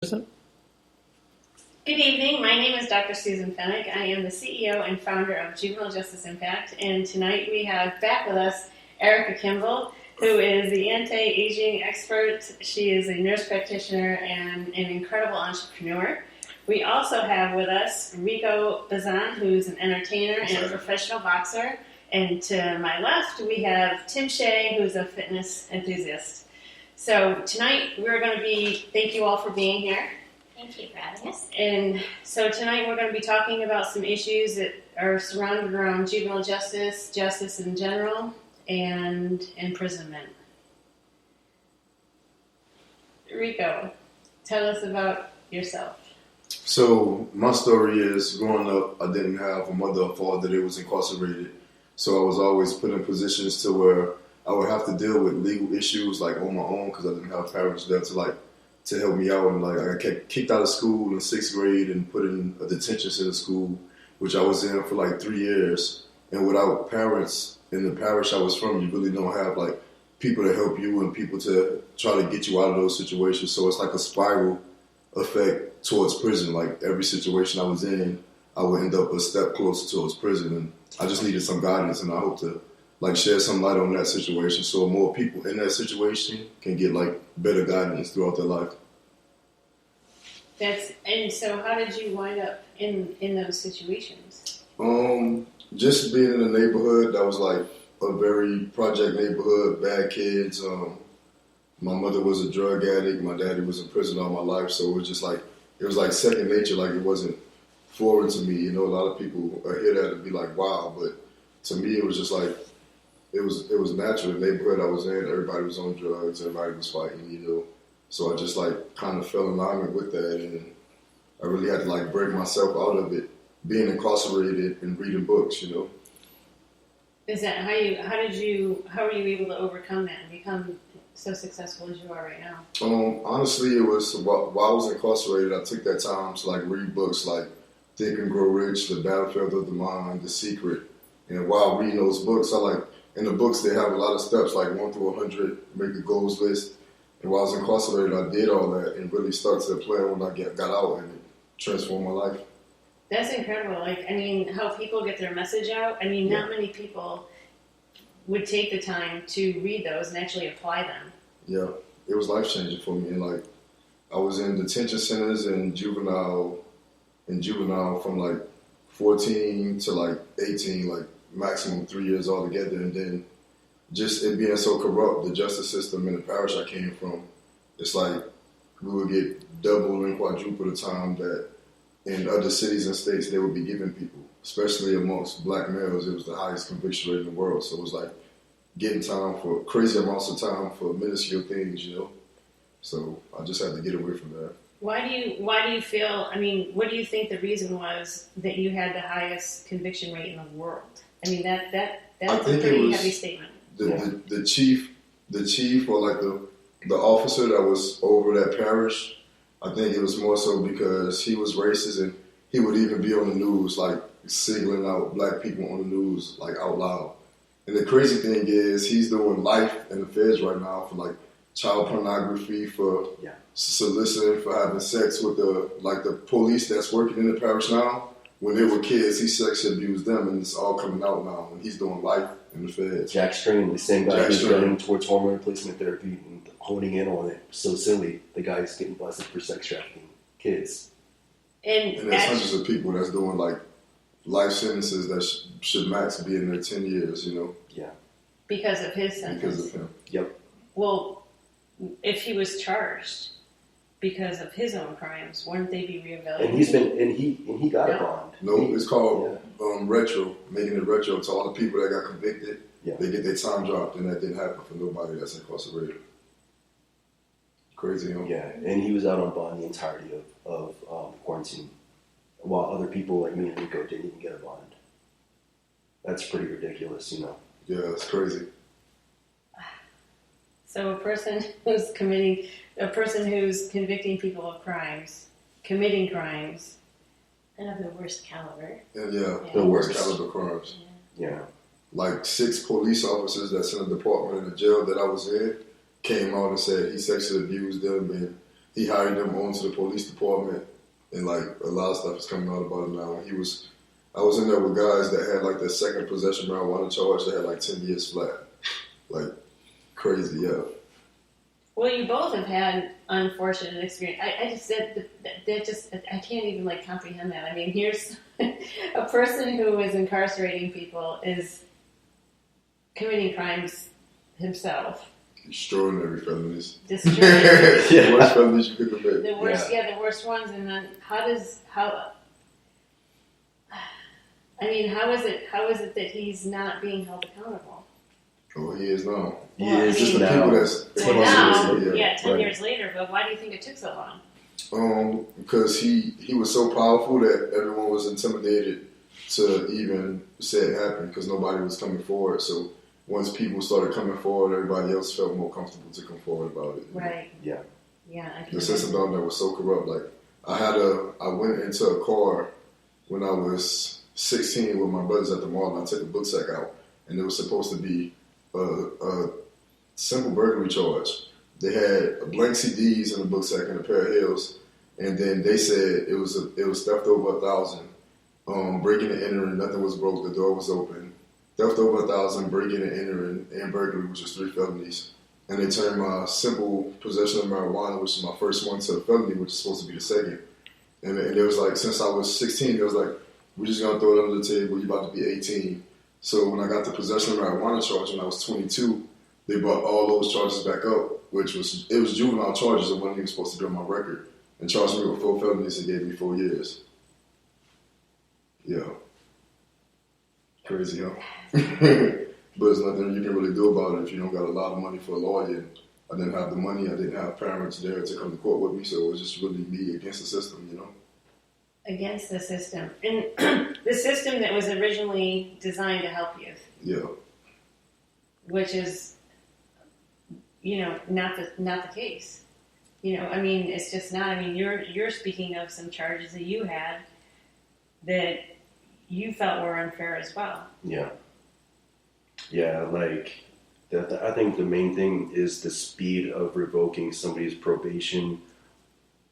Good evening. My name is Dr. Susan Feneck. I am the CEO and founder of Juvenile Justice Impact, and tonight we have back with us Erika Kimble, who is the anti-aging expert. She is a nurse practitioner and an incredible entrepreneur. We also have with us Rico Bozant, who's an entertainer and a professional boxer. And to my left, we have Tim Shea, who's a fitness enthusiast. So tonight thank you all for being here. Thank you for having us. And so tonight we're going to be talking about some issues that are surrounded around juvenile justice, justice in general, and imprisonment. Rico, tell us about yourself. So my story is, growing up, I didn't have a mother or father that was incarcerated. So I was always put in positions to where I would have to deal with legal issues like on my own because I didn't have parents there to help me out. And like I got kicked out of school in 6th grade and put in a detention center school, which I was in for like 3 years. And without parents in the parish I was from, you really don't have like people to help you and people to try to get you out of those situations. So it's like a spiral effect towards prison. Like every situation I was in, I would end up a step closer towards prison. And I just needed some guidance, and I hope to like shed some light on that situation so more people in that situation can get like better guidance throughout their life. And so how did you wind up in those situations? Just being in a neighborhood that was like a very project neighborhood, bad kids. My mother was a drug addict, my daddy was in prison all my life, so it was like second nature, like it wasn't foreign to me. You know, a lot of people hear that and be like, wow, but to me it was just like it was natural. The neighborhood I was in, everybody was on drugs, everybody was fighting, you know. So I just like kind of fell in alignment with that, and I really had to like break myself out of it, being incarcerated and reading books, you know. Is that how were you able to overcome that and become so successful as you are right now? Honestly, it was while I was incarcerated, I took that time to like read books like Think and Grow Rich, The Battlefield of the Mind, The Secret. And while reading those books, in the books they have a lot of steps like 1 through 100, make a goals list. And while I was incarcerated, I did all that and really started to plan when I got out, and it transformed my life. That's incredible. Like, I mean, how people get their message out. I mean, not many people would take the time to read those and actually apply them. Yeah, it was life-changing for me. And like, I was in detention centers and juvenile from like 14 to like 18, like maximum 3 years altogether. And then just it being so corrupt, the justice system in the parish I came from, it's like we would get double and quadruple the time that in other cities and states they would be giving people, especially amongst black males. It was the highest conviction rate in the world. So it was like getting time for crazy amounts of time for minuscule things, you know. So I just had to get away from that. Why do you feel, I mean, what do you think the reason was that you had the highest conviction rate in the world? I mean, that's a pretty heavy statement. The chief or like the officer that was over that parish, I think it was more so because he was racist, and he would even be on the news like singling out black people on the news like out loud. And the crazy thing is he's doing life in the feds right now for like child pornography, for soliciting, for having sex with the police that's working in the parish now. When they were kids, he sexually abused them, and it's all coming out now. And he's doing life in the feds. Jack Strain, the same guy who's running towards hormone replacement therapy and honing in on it. So silly. The guy's getting busted for sex trafficking kids. And there's hundreds of people that's doing like life sentences that should max be in there 10 years, you know? Yeah. Because of his sentence? Because of him. Yep. Well, if he was charged because of his own crimes, wouldn't they be reevaluated? And he got a bond. No, it's called retro, making it retro to all the people that got convicted. Yeah. They get their time dropped, and that didn't happen for nobody that's incarcerated. Crazy, huh? Yeah, and he was out on bond the entirety of quarantine, while other people like me and Rico didn't even get a bond. That's pretty ridiculous, you know. Yeah, it's crazy. So a person who's convicting people of crimes, committing crimes, and of the worst caliber. And the worst caliber crimes. Yeah. Like 6 police officers that's in the department in the jail that I was in came out and said he sexually abused them, and he hired them onto the police department, and like a lot of stuff is coming out about him now. I was in there with guys that had like their second possession marijuana charge. They had like 10 years flat, like crazy, yeah. Well, you both have had unfortunate experience. I just said that I can't even like comprehend that. I mean, here's a person who is incarcerating people is committing crimes himself. Extraordinary felonies. Destroying The worst felonies you could commit. the worst ones. And then how is it that he's not being held accountable? Oh, he is now. He Well, is I mean, The now. people that's Now, incarcerated, 10 right. years later, but why do you think it took so long? Because he was so powerful that everyone was intimidated to even say it happened because nobody was coming forward. So once people started coming forward, everybody else felt more comfortable to come forward about it. Right. Yeah. Yeah, I can The system down there was so corrupt. Like I went into a car when I was 16 with my brothers at the mall, and I took a book sack out, and it was supposed to be a simple burglary charge. They had blank CDs in the book sack and a pair of heels, and then they said it was theft over 1,000. Breaking and entering, nothing was broke. The door was open. Theft over 1,000, breaking and entering, and burglary, which was 3 felonies. And they turned my simple possession of marijuana, which is my first one, to a felony, which is supposed to be the second. And it was like, since I was 16, it was like, we're just going to throw it under the table. You're about to be 18. So when I got the possession of marijuana charge when I was 22, they brought all those charges back up, it was juvenile charges. It wasn't even supposed to be on my record. And charged me with 4 felonies and gave me 4 years. Yeah. Crazy, huh? But there's nothing you can really do about it if you don't got a lot of money for a lawyer. I didn't have the money. I didn't have parents there to come to court with me, so it was just really me against the system, you know? Against the system. And the system that was originally designed to help youth, Yeah. which is, not the case. I mean, it's just not. I mean, you're speaking of some charges that you had that you felt were unfair as well. Yeah. Yeah, like, I think the main thing is the speed of revoking somebody's probation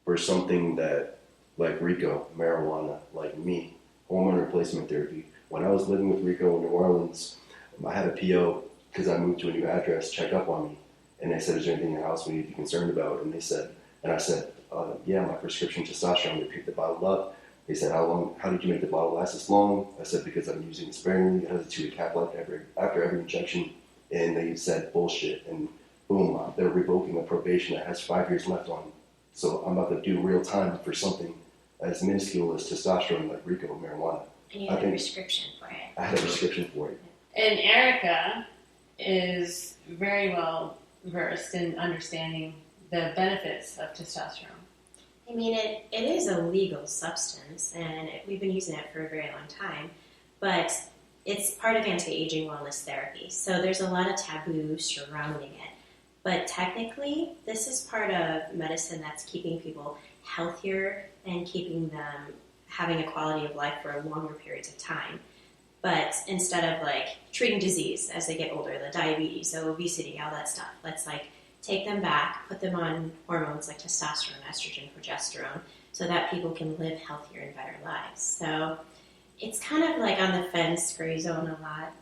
for something that, like Rico, marijuana, like me, hormone replacement therapy. When I was living with Rico in New Orleans, I had a PO, because I moved to a new address, check up on me. And they said, is there anything in the house we need to be concerned about? And I said, yeah, my prescription testosterone. They picked the bottle up. They said, how did you make the bottle last this long? I said, because I'm using it sparingly. It has a 2-week half-life after every injection. And they said, bullshit. And boom, they're revoking a probation that has 5 years left on. So I'm about to do real time for something as minuscule as testosterone, like Rico marijuana. And you had a prescription for it. I had a prescription for it. And Erika is very well versed in understanding the benefits of testosterone. I mean, it is a legal substance, and we've been using it for a very long time, but it's part of anti-aging wellness therapy, so there's a lot of taboo surrounding it. But technically, this is part of medicine that's keeping people healthier and keeping them having a quality of life for longer periods of time. But instead of like treating disease as they get older, the diabetes, the obesity, all that stuff, let's like take them back, put them on hormones like testosterone, estrogen, progesterone, so that people can live healthier and better lives. So it's kind of like on the fence, gray zone a lot.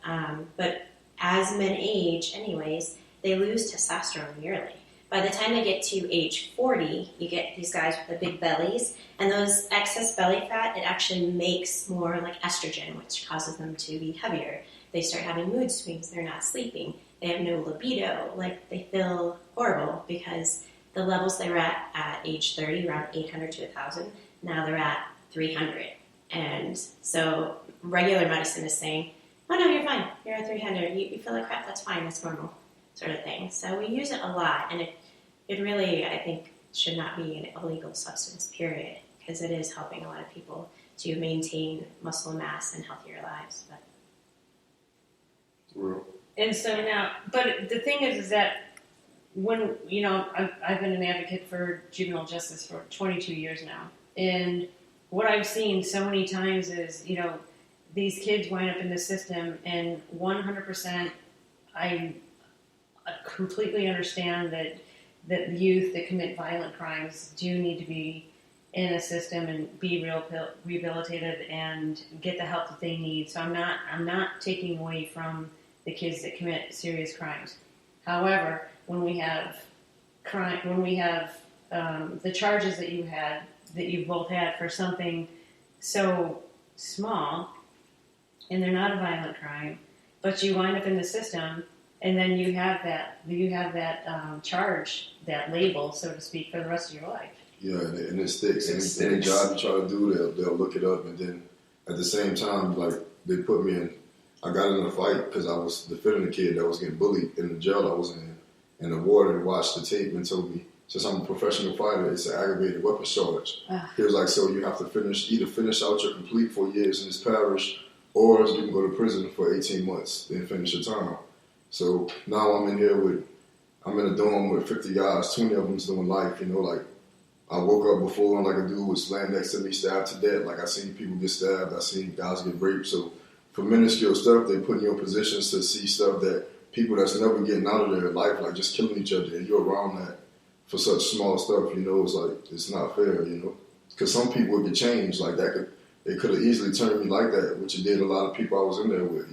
But as men age, anyways, they lose testosterone yearly. By the time they get to age 40, you get these guys with the big bellies, and those excess belly fat, it actually makes more like estrogen, which causes them to be heavier. They start having mood swings, they're not sleeping, they have no libido, like they feel horrible because the levels they were at age 30, around 800 to 1,000, now they're at 300. And so regular medicine is saying, oh no, you're fine, you're at 300, you feel like crap, that's fine, that's normal, sort of thing. So we use it a lot, and it really, I think, should not be an illegal substance, period, because it is helping a lot of people to maintain muscle mass and healthier lives. But And so now, but the thing is that when, I've been an advocate for juvenile justice for 22 years now. And what I've seen so many times is, these kids wind up in the system, and 100% I completely understand that that youth that commit violent crimes do need to be in a system and be rehabilitated and get the help that they need. So I'm not taking away from the kids that commit serious crimes. However, when we have the charges that you both had for something so small, and they're not a violent crime, but you wind up in the system, and then you have that charge, that label, so to speak, for the rest of your life. Yeah, and it sticks. Any job you try to do, they'll look it up, and then at the same time, like, they put me in. I got in a fight because I was defending a kid that was getting bullied in the jail I was in, and the warden watched the tape and told me, since I'm a professional fighter, it's an aggravated weapons charge. He was like, so you have to either finish out your complete 4 years in this parish, or you can go to prison for 18 months, then finish your term. So now I'm in a dorm with 50 guys, 20 of them's doing life, like, I woke up before and like a dude was laying next to me, stabbed to death. Like, I seen people get stabbed, I seen guys get raped. So for minuscule stuff, they put you in positions to see stuff that people that's never getting out of their life, like just killing each other, and you're around that for such small stuff, it's like, it's not fair, Because some people get changed, like they could have easily turned me like that, which it did a lot of people I was in there with,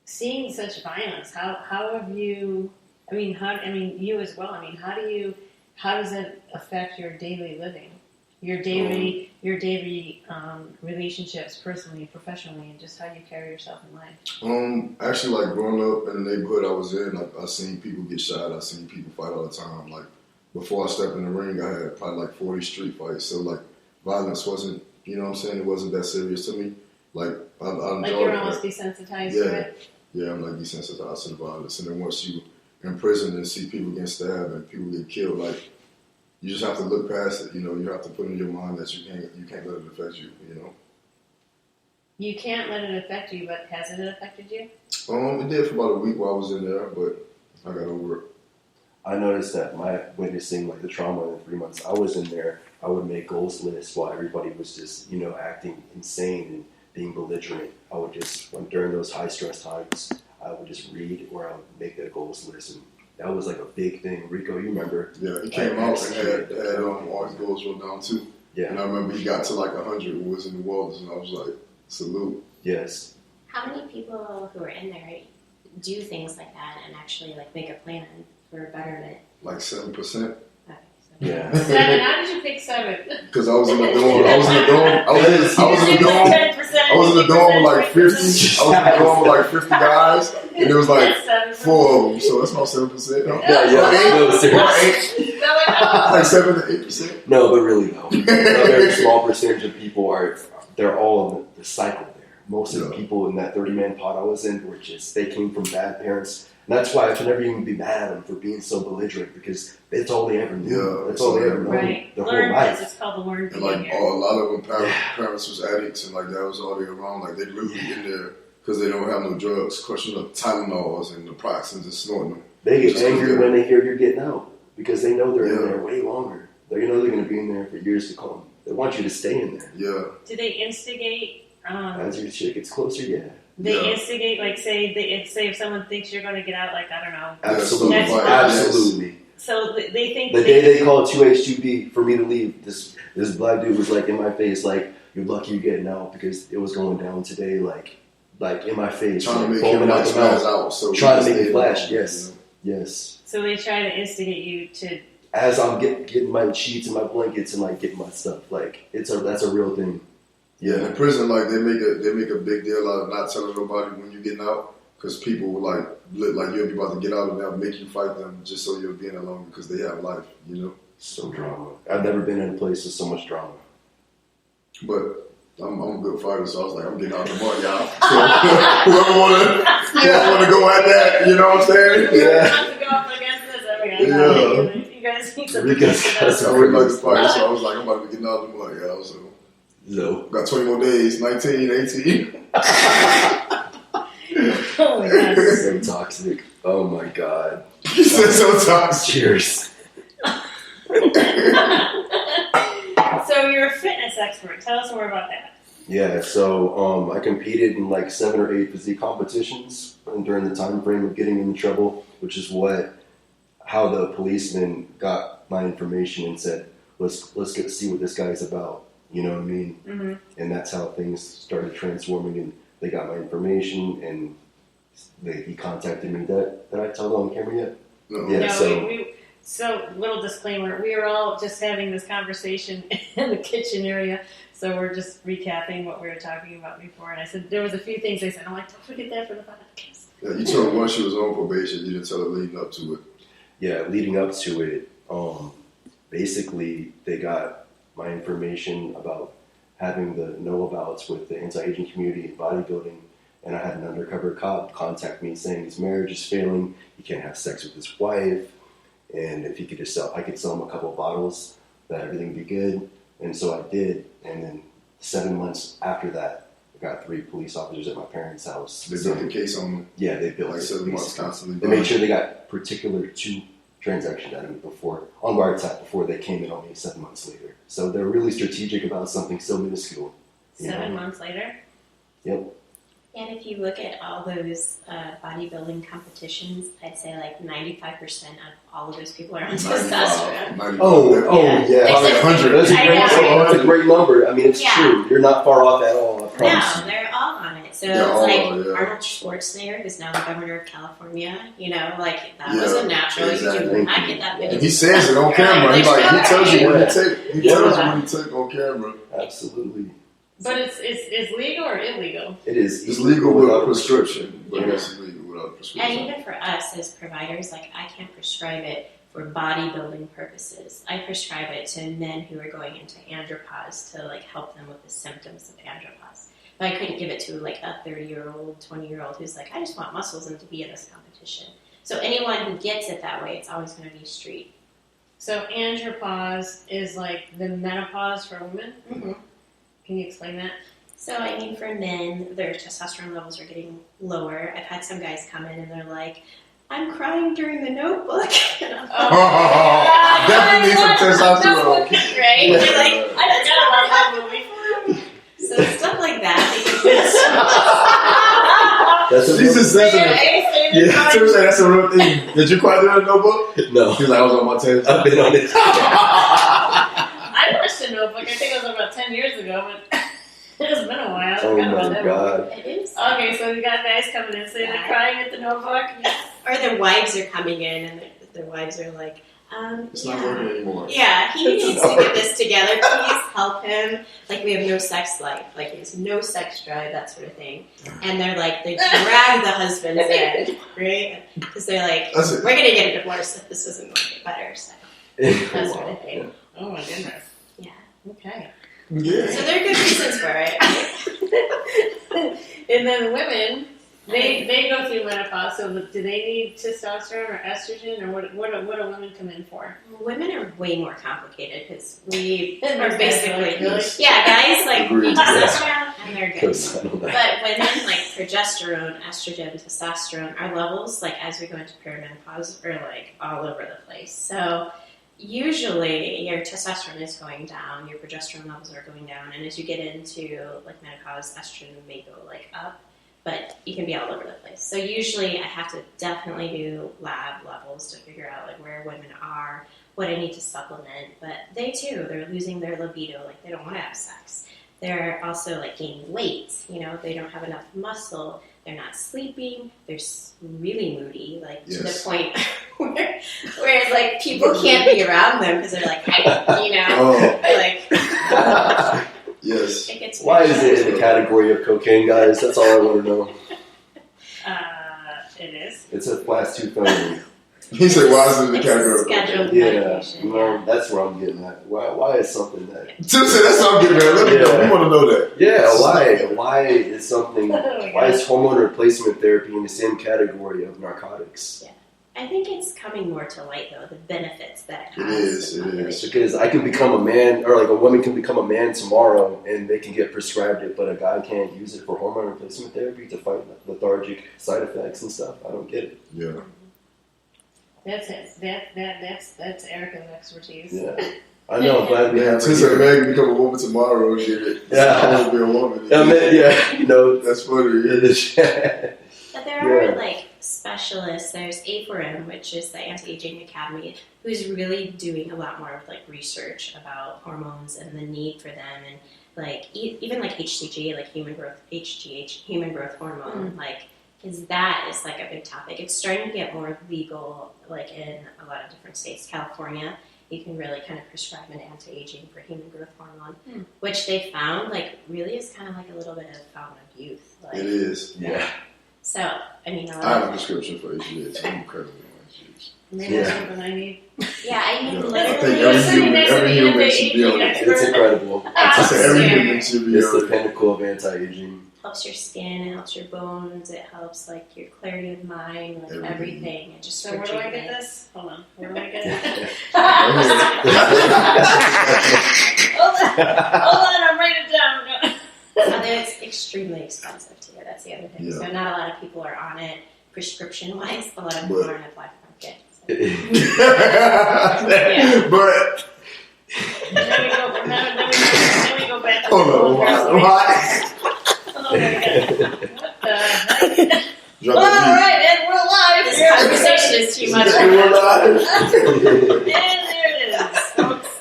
Seeing such violence, how have you, you as well, how does it affect your daily living? Your daily relationships, personally and professionally, and just how you carry yourself in life? Actually, like, growing up in the neighborhood I was in, like, I seen people get shot, I seen people fight all the time. Like, before I stepped in the ring, I had probably like 40 street fights. So, like, violence wasn't, it wasn't that serious to me. Like, I enjoyed like, you're almost desensitized to it? Yeah, I'm like desensitized to the violence. And then once you in prison and see people get stabbed and people get killed, like, you just have to look past it, you have to put in your mind that you can't let it affect you, You can't let it affect you, but hasn't it affected you? It did for about a week while I was in there, but I got over it. I noticed that my witnessing like the trauma in the 3 months I was in there, I would make goals lists while everybody was just, acting insane and being belligerent. I would just, during those high stress times, I would just read or I would make that goals list, and that was like a big thing. Rico, you remember? Yeah, he came out and had all his goals wrote down too. Yeah. And I remember he got to like 100 and was in the Walters, and I was like, salute. Yes. How many people who are in there do things like that and actually like make a plan for betterment? Like 7%. Okay, Yeah. 7? How did you pick 7? Because I was in the dorm. I was in the dorm with like 50. I was in the dorm with like 50 guys, and there was like 4 of them. So that's about 7%. No? Like 7 to 8%. No, but really though, a very small percentage of people they're all in the cycle there. Most of the people in that 30-man pod I was in were they came from bad parents. And that's why I could never even be mad at them for being so belligerent, because it's all they ever knew. Yeah, that's all they ever knew. Right. Their whole life. It's called the learned And like behavior. a lot of them, parents was addicts, and like that was all they around. Like, they literally in there because they don't have no drugs, crushing up Tylenols and Naproxens and snorting them. They get angry when they hear you're getting out, because they know they're in there way longer. They know they're going to be in there for years to come. They want you to stay in there. Yeah. Do they instigate? As your shit gets closer, yeah. They instigate, like, say if someone thinks you're going to get out, like, I don't know. Absolutely. Next month. Absolutely. So they think the day they called 2H2B for me to leave, this black dude was like in my face, like, you're lucky you're getting out, because it was going down today, like in my face, trying like, to make him out the mouth, out, so trying to make me flash. Yes, yes. So they try to instigate you to. As I'm getting my sheets and my blankets and like getting my stuff, like that's a real thing. Yeah, in prison, like they make a big deal out of not telling nobody when you're getting out, because people will like you'll be about to get out and they'll make you fight them just so you'll be in there longer because they have life, So drama. I've never been in a place with so much drama. But I'm a good fighter, so I was like, I'm getting out the mud, y'all. So whoever want to go at that, you know what I'm saying? Yeah. Have to go up against this. You guys need some. I really like to fight, so I was like, I'm about to be getting out the mud, y'all. So got 20 more days, 19, 18. Oh my God. So toxic. Oh my God. You said so toxic. Cheers. So you're a fitness expert. Tell us more about that. Yeah, so I competed in like 7 or 8 physique competitions during the time frame of getting into trouble, which is what how the policeman got my information and said, let's get see what this guy's about. You know what I mean? Mm-hmm. And that's how things started transforming, and they got my information, and he contacted me. Did I tell them on camera yet? No. Yeah, No, so little disclaimer, we are all just having this conversation in the kitchen area, so we're just recapping what we were talking about before. And I said, there was a few things I said, I'm like, don't forget that for the podcast. Yeah, you told her once she was on probation, you didn't tell her leading up to it. Yeah, leading up to it, basically they got my information about having the know-abouts with the anti-aging community and bodybuilding, and I had an undercover cop contact me saying his marriage is failing, he can't have sex with his wife, and if he could just I could sell him a couple of bottles, that everything would be good. And so I did, and then 7 months after that, I got 3 police officers at my parents' house. They built the case on them. Yeah, they built like it. 7 months constantly. They made sure they got particular 2 transactions out of me on wiretap before they came in on me 7 months later. So they're really strategic about something so minuscule. 7 months later? Yep. And if you look at all those bodybuilding competitions, I'd say like 95% of all of those people are on testosterone. Oh, yeah. Probably 100. That's a great number. I mean, it's Yeah. true. You're not far off at all, I promise No, you. they're all on it. So They're it's all like on it, yeah. Arnold Schwarzenegger, who's now the governor of California, like that Yeah, wasn't natural. exactly. You do not get that big. And he says it on camera. He tells you what he take. He tells you what he took on camera. Absolutely. But it's legal or illegal? It is. It's legal without a prescription, but it's illegal without a prescription. And even for us as providers, like I can't prescribe it for bodybuilding purposes. I prescribe it to men who are going into andropause to like help them with the symptoms of andropause. But I couldn't give it to like a 30-year-old, 20-year-old who's like, I just want muscles and to be in this competition. So anyone who gets it that way, it's always going to be street. So andropause is like the menopause for women? Mm-hmm. Can you explain that? So, I mean, for men, their testosterone levels are getting lower. I've had some guys come in and they're like, I'm crying during the Notebook. And I'm like, Definitely need some testosterone. right? You're like, I forgot about that movie. So stuff like that. That's a She just says it. Yeah. Seriously, that's a real thing. Did you cry during the Notebook? No. He's like, I was on my tail. I've been on it. I watched the Notebook. I think it was about 10 years ago, but it's been a while. Oh my God. It is. Okay, so we got guys coming in, so they're crying at the Notebook. Or their wives are coming in and their wives are like, It's not working anymore. yeah, he needs to get this together. Please help him. Like, we have no sex life. Like, he has no sex drive, that sort of thing. And they're like, they drag the husbands in, right? Because they're like, we're going to get a divorce if this doesn't get better. So, that sort of thing. Oh my goodness. Yeah. Okay. Yeah. So there are good reasons for it. And then women, they go through menopause, so do they need testosterone or estrogen, or what do women come in for? Women are way more complicated because we And are they're basically, really- yeah, guys like Agreed. need testosterone and they're good. Co-sign that. But women, like progesterone, estrogen, testosterone, our levels, like as we go into perimenopause, are like all over the place. So usually your testosterone is going down, your progesterone levels are going down, and as you get into like menopause, estrogen may go like up, but you can be all over the place. So usually I have to definitely do lab levels to figure out like where women are, what I need to supplement. But they too, they're losing their libido, like they don't want to have sex. They're also like gaining weight, they don't have enough muscle, they're not sleeping, they're really moody, like to the point where it's like people can't be around them because they're like, like Yes. it gets Why is it in the category of cocaine, guys? That's all I want to know. It is. It's a class 2 felony. He said, why is it in the It's a category? scheduled Yeah, medication. no, that's where I'm getting at. Why is something that? Seriously, that's what I'm getting at. Let me know. We want to know that. Yeah, why is something? Oh my Why is gosh. hormone replacement therapy in the same category of narcotics? Yeah. I think it's coming more to light though, the benefits that it It has. is, to the it is. population. Because I can become a man, or like a woman can become a man tomorrow, and they can get prescribed it, but a guy can't use it for hormone replacement therapy to fight lethargic side effects and stuff. I don't get it. Yeah. That's it. That's Erica's expertise. Yeah, I know. I'm glad we have her Since a here. man can become a woman tomorrow and get it. Yeah. I want to be a woman. Yeah, That's funny. Yeah. in the chat. But there are Yeah. like specialists. There's A4M, which is the Anti-Aging Academy, who's really doing a lot more of like research about hormones and the need for them, and like even like HCG, like human growth hormone, like because that is like a big topic. It's starting to get more legal, like in a lot of different states. California, you can really kind of prescribe an anti-aging for human growth hormone, which they found like really is kind of like a little bit of fountain of youth. Like, It is. Yeah. So, I mean, I have a prescription for HGH. So I'm incredibly on HGH. Maybe that's something I need. yeah, I mean, Yeah. literally. I think every human should be on it. It's incredible. I said every human should be It's the on it. pinnacle of anti-aging. Helps your skin, it helps your bones, it helps like your clarity of mind, like everything. It just So where do I get this? Hold on. Where do I get it? Hold on, I'm writing it down. Although it's extremely expensive too. That's the other thing. Yeah. So not a lot of people are on it prescription-wise. A lot of people are on a black market. So. But Then we go back to hold on, why? Oh my God. What the heck? Drop All the beat. right, and we're live. This conversation is too much. And we're live. And there it is, folks.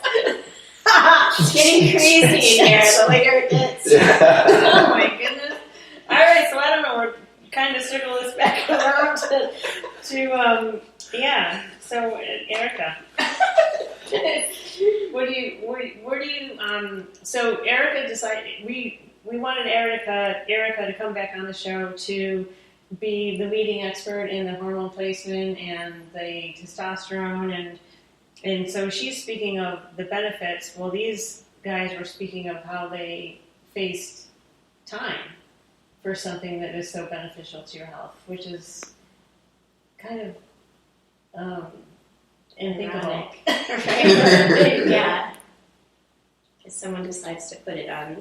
It's getting crazy in here. The later it gets. Oh my goodness. All right, so I don't know. We're kind of circle this back around to yeah. So Erika, where do you so Erika decided we wanted Erika to come back on the show to be the leading expert in the hormone placement and the testosterone and so she's speaking of the benefits. Well, these guys were speaking of how they faced time for something that is so beneficial to your health, which is kind of unthinkable. Yeah. Because someone decides to put it on,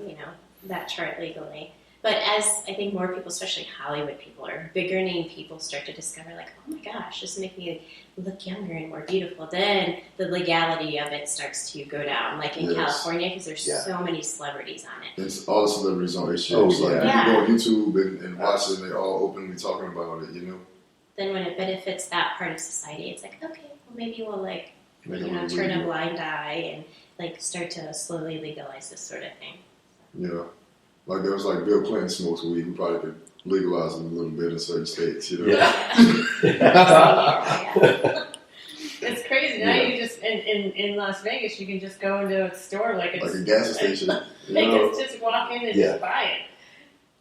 that chart legally. But as I think more people, especially Hollywood people or bigger name people, start to discover, like, oh my gosh, this makes me look younger and more beautiful, then the legality of it starts to go down. Like in California, because there's so many celebrities on it. It's all the celebrities on HGH. Oh, Like, yeah. you go on YouTube and watch it, and they're all openly talking about it, Then when it benefits that part of society, it's like, okay, well maybe we'll turn a blind eye and start to slowly legalize this sort of thing. Yeah. Like there was Bill Clinton smokes weed. We probably could legalize it a little bit in certain states, Yeah. It's crazy. Now you just in Las Vegas, you can just go into a store like a gas station. It's just walk in and just buy it.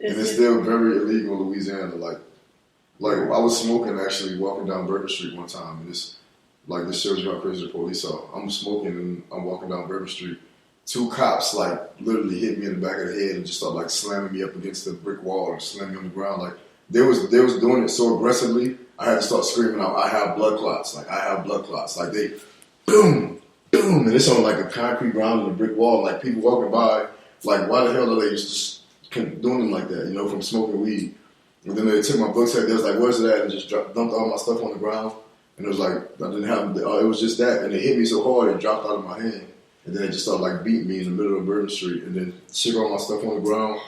And it's still very illegal in Louisiana. Like I was smoking actually walking down Bourbon Street one time, and this shows you how crazy the police are. I'm smoking and I'm walking down Bourbon Street. 2 cops literally hit me in the back of the head and just started slamming me up against the brick wall and slamming me on the ground. They was doing it so aggressively, I had to start screaming out, I have blood clots. I have blood clots. They boom, boom, and it's on a concrete ground and a brick wall. People walking by, why the hell are they just doing them like that, from smoking weed? And then they took my book sack, they was where's it at? And just dumped all my stuff on the ground. And it was I didn't have, it was just that. And it hit me so hard, it dropped out of my hand. And then they just started beating me in the middle of Bourbon Street, and then shook all my stuff on the ground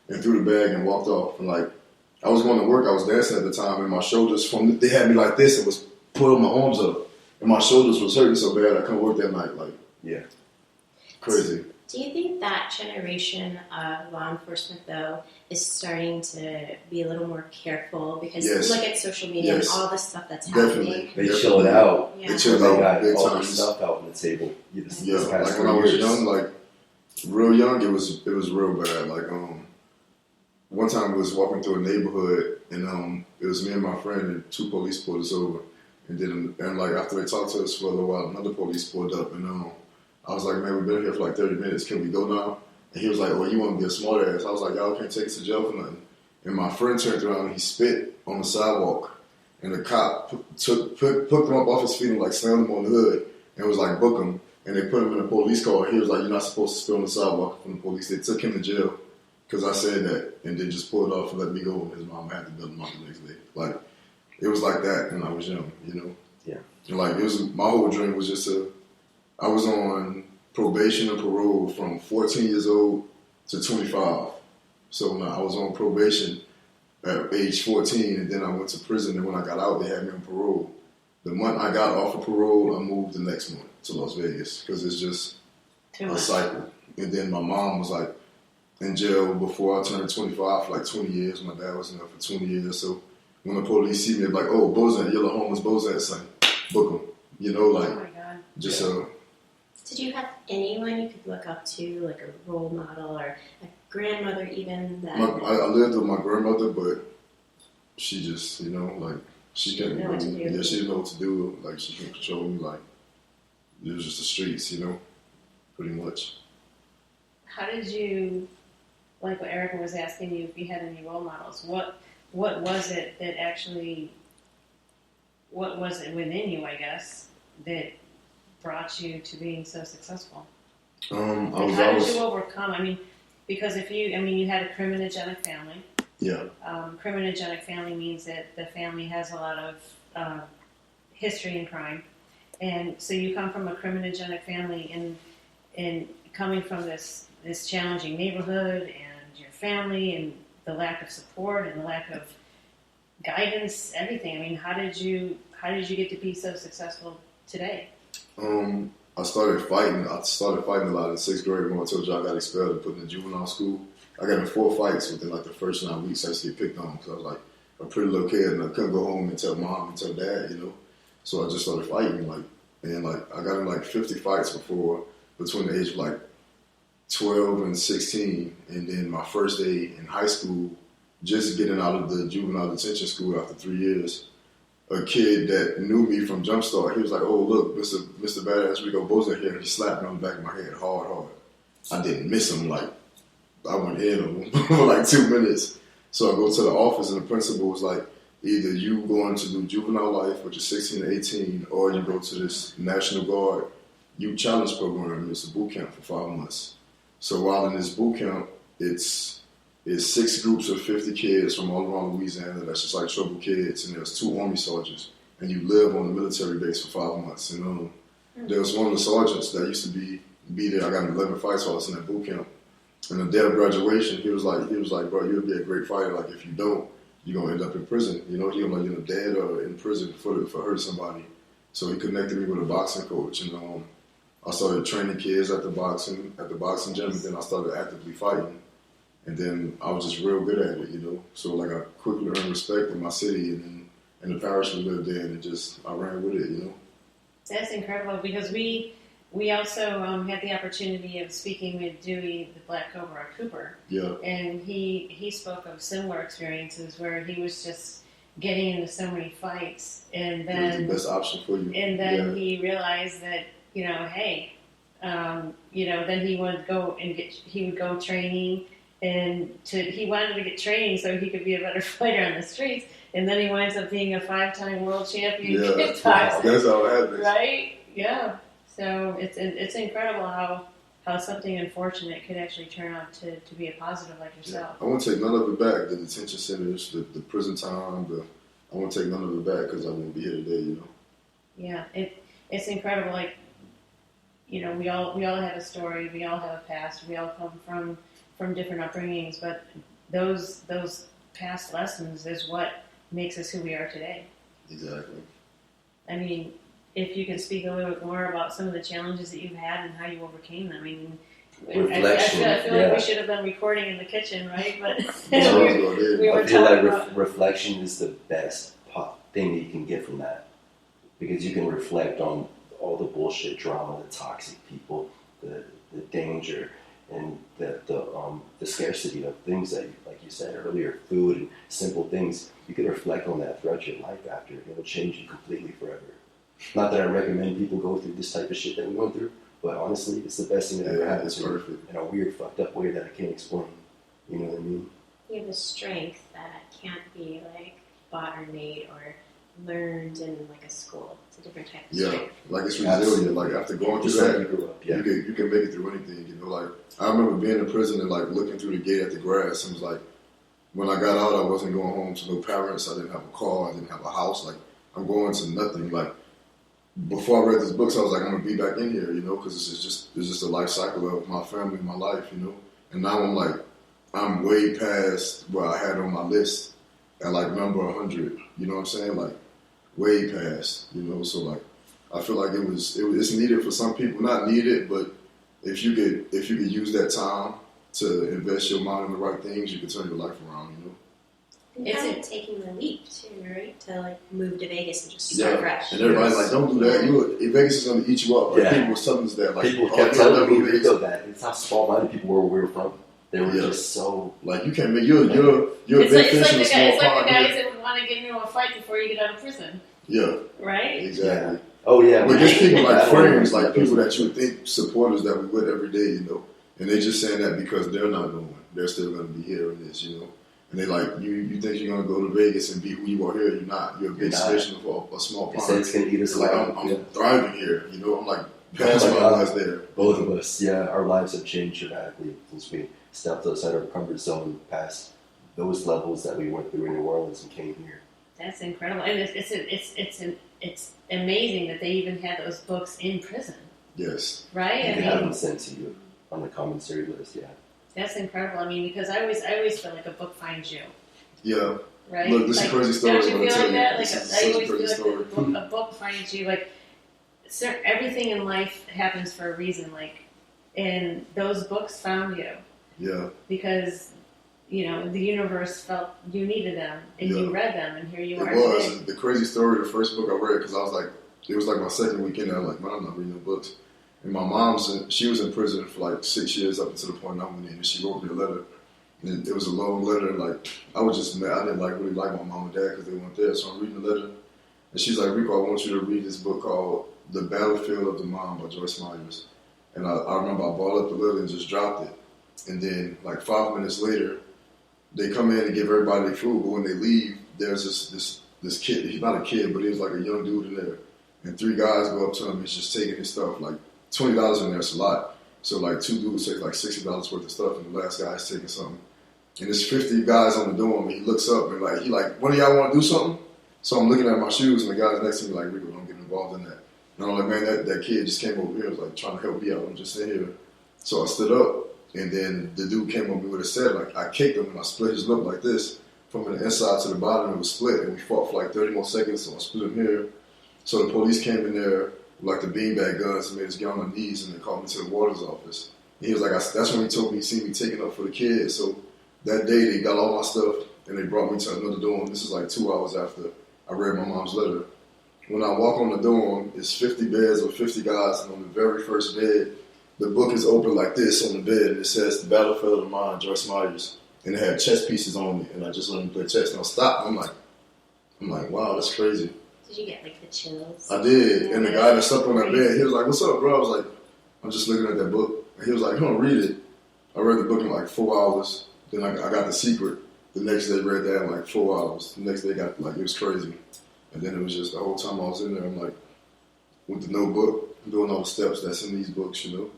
and threw the bag and walked off. And I was going to work, I was dancing at the time, and my shoulders they had me like this and was pulling my arms up, and my shoulders was hurting so bad I couldn't work that night. Crazy. Do you think that generation of law enforcement, though, is starting to be a little more careful? Because look at social media and all the stuff that's happening. They chill it out. Yeah. They chill it They out got big all time. the stuff out on the table. When I was young, real young, it was real bad. One time we was walking through a neighborhood, and it was me and my friend, and 2 police pulled us over, and after they talked to us for a little while, another police pulled up, and I was like, man, we've been here for 30 minutes. Can we go now? And he was like, well, you want to be a smart ass. I was like, y'all can't take us to jail for nothing. And my friend turned around and he spit on the sidewalk. And the cop picked him up off his feet and slammed him on the hood and was book him. And they put him in a police car. And he was like, you're not supposed to spit on the sidewalk from the police. They took him to jail because I said that. And they just pulled off and let me go. And his mom had to build him out the next day. It was like that when I was young, Yeah. And it was, my whole dream was just I was on probation and parole from 14 years old to 25. So when I was on probation, at age 14, and then I went to prison, and when I got out, they had me on parole. The month I got off of parole, I moved the next month to Las Vegas because it's just a cycle. And then my mom was like in jail before I turned 25 for like 20 years. My dad was in there for 20 years. So when the police see me, they're like, "Oh, Bozant, you're the homeless Bozant son. Book him." You know, like, oh my God. just Did you have anyone you could look up to, like a role model or a grandmother even? That I lived with my grandmother, but she just, you know, like, she couldn't know what to really, do. yeah, she didn't know what to do. Like, she couldn't control me. Like, it was just the streets, you know, pretty much. How did you, like what Erika was asking you, if you had any role models, what was it that actually, what was it within you, I guess, that brought you to being so successful? I Like, was how always, did you overcome? I mean, because if you, I mean, you had a criminogenic family. yeah, Criminogenic family means that the family has a lot of history in crime, and so you come from a criminogenic family, and coming from this challenging neighborhood and your family and the lack of support and the lack of guidance, everything. I mean, how did you get to be so successful today? I started fighting. I started fighting a lot in 6th grade. When I told you I got expelled and put in juvenile school, I got in 4 fights within like the first 9 weeks. I used to get picked on because I was like a pretty little kid and I couldn't go home and tell mom and tell dad, you know. So I just started fighting, and I got in like 50 fights between the age of like 12 and 16, and then my first day in high school, just getting out of the juvenile detention school after 3 years. A kid that knew me from Jumpstart, he was like, "Oh, look, Mr. Badass Rico Bozant here," and he slapped me on the back of my head hard. I didn't miss him, like, I went in on him for like 2 minutes. So I go to the office, and the principal was like, either you going to do juvenile life, which is 16 to 18, or you go to this National Guard Youth Challenge Program. It's a boot camp for 5 months. So while in this boot camp, it's 6 groups of 50 kids from all around Louisiana. That's just like trouble kids, and there's 2 Army soldiers, and you live on the military base for 5 months. And there was one of the sergeants that used to be there. I got in 11 fights while I was in that boot camp. And the day of graduation, he was like, "Bro, you'll be a great fighter. Like, if you don't, you're gonna end up in prison. You know, you're gonna end up dead or in prison for hurting somebody." So he connected me with a boxing coach, and I started training kids at the boxing gym, and then I started actively fighting. And then I was just real good at it, you know. So like I quickly earned respect in my city and in the parish we lived in, and just I ran with it, you know. That's incredible, because we also had the opportunity of speaking with Dewey, the Black Cobra Cooper. Yeah. And he spoke of similar experiences where he was just getting into so many fights, and then it was the best option for you. And then he realized that, hey, then he would go training. And he wanted to get training so he could be a better fighter on the streets, and then he winds up being a 5-time world champion kickboxer. That's how it happens, right? Yeah. So it's incredible how something unfortunate could actually turn out to be a positive, like yourself. I won't take none of it back. The detention centers, the prison time, I won't take none of it back because I won't be here today, you know. Yeah, it's incredible. Like, we all have a story. We all have a past. We all come from different upbringings, but those past lessons is what makes us who we are today. Exactly. I mean, if you can speak a little bit more about some of the challenges that you've had and how you overcame them. I mean, Reflection. I feel like we should have been recording in the kitchen, right? But we were I feel like talking about reflection is the best thing that you can get from that, because you can reflect on all the bullshit drama, the toxic people, the danger, and the scarcity of things that, like you said earlier, food and simple things. You can reflect on that throughout your life after. It'll change you completely forever. Not that I recommend people go through this type of shit that we went through, but honestly, it's the best thing that ever happened to me in a weird, fucked up way that I can't explain. You know what I mean? You have a strength that can't be like bought or made or learned in like a school. It's a different type of strength. Like it's resilient. Like after going through that, you can make it through anything. You know, like I remember being in prison and like looking through the gate at the grass, and it was like when I got out, I wasn't going home to no parents. I didn't have a car. I didn't have a house. Like I'm going to nothing. Like before I read this book, so I was like, I'm gonna be back in here, you know, because it's just a life cycle of my family, my life, you know. And now I'm way past what I had on my list. at like number 100. You know what I'm saying? Like way past. You know, so like I feel like it's needed for some people. Not needed, but if you could use that time to invest your mind in the right things, you could turn your life around. You know. And kind of taking the leap too, right? To like move to Vegas and just start fresh. And everybody's like, "Don't do that. Vegas is going to eat you up." Like people were telling us that. Like people kept telling me Rico that. It's how small-minded people were where we were from. They were just so like you can't make you're a big fish in a small pond. It's like the guys that would want to get into a fight before you get out of prison. Yeah. Right. Exactly. Yeah. Oh yeah. But just people like friends, like people that you would think supporters that we with every day, you know, and they just saying that because they're not going. They're still going to be here in this, you know. And they like you think you're gonna go to Vegas and be who you are here. You're not. You're a big fish for a small pond. It's gonna eat us like I'm thriving here. You know, I'm like past my lives there. Both of us, our lives have changed dramatically since we stepped outside our comfort zone past those levels that we went through in New Orleans and came here. That's incredible, and it's amazing that they even had those books in prison. Yes. Right. They have them sent to you on the commissary list. Yeah. That's incredible. I mean, because I always feel like a book finds you. Yeah. Right. Look, this is a crazy story. Don't you feel like that? Like I always feel like a book finds you. Like, everything in life happens for a reason. Like, and those books found you. Yeah. Because the universe felt you needed them, and you read them, and here you are. It was the crazy story. The first book I read, because I was like, it was like my second weekend. I was like, man, I'm not reading no books. And my she was in prison for like 6 years up until the point I went in, and she wrote me a letter. And it was a long letter. Like I was just mad. I didn't really like my mom and dad because they weren't there. So I'm reading the letter, and she's like, Rico, I want you to read this book called The Battlefield of the Mind by Joyce Myers. And I remember I balled up the letter and just dropped it. And then like 5 minutes later, they come in and give everybody their food. But when they leave, there's this kid. He's not a kid, but he was like a young dude in there. And 3 guys go up to him and just taking his stuff. Like $20 in there is a lot. So like 2 dudes take like $60 worth of stuff, and the last guy's taking something. And there's 50 guys on the dorm, and he looks up and he like, one of y'all want to do something? So I'm looking at my shoes, and the guys next to me like, Rico, don't get involved in that. And I'm like, man, that kid just came over here, was like trying to help me out. I'm just sitting here. So I stood up, and then the dude came over me with a set. Like I kicked him, and I split his lip like this. From the inside to the bottom, it was split, and we fought for like 30 more seconds, so I split him here. So the police came in there with like the beanbag guns and made us get on our knees, and they called me to the warden's office. And he was like, that's when he told me he seen me taking up for the kids. So that day they got all my stuff, and they brought me to another dorm. This is like 2 hours after I read my mom's letter. When I walk on the dorm, it's 50 beds with 50 guys, and on the very first bed, the book is open like this on the bed, and it says The Battlefield of the Mind, Joyce Myers. And it had chess pieces on it, and I just learned to play chess. And I stopped, and I'm like, wow, that's crazy. Did you get like the chills? I did. And the guy that slept on that bed, he was like, what's up, bro? I was like, I'm just looking at that book. And he was like, you don't read it. I read the book in like 4 hours. Then I got The Secret. The next day, read that in like 4 hours. The next day, got it was crazy. And then it was just the whole time I was in there, I'm like, with the notebook, doing all the steps that's in these books, you know.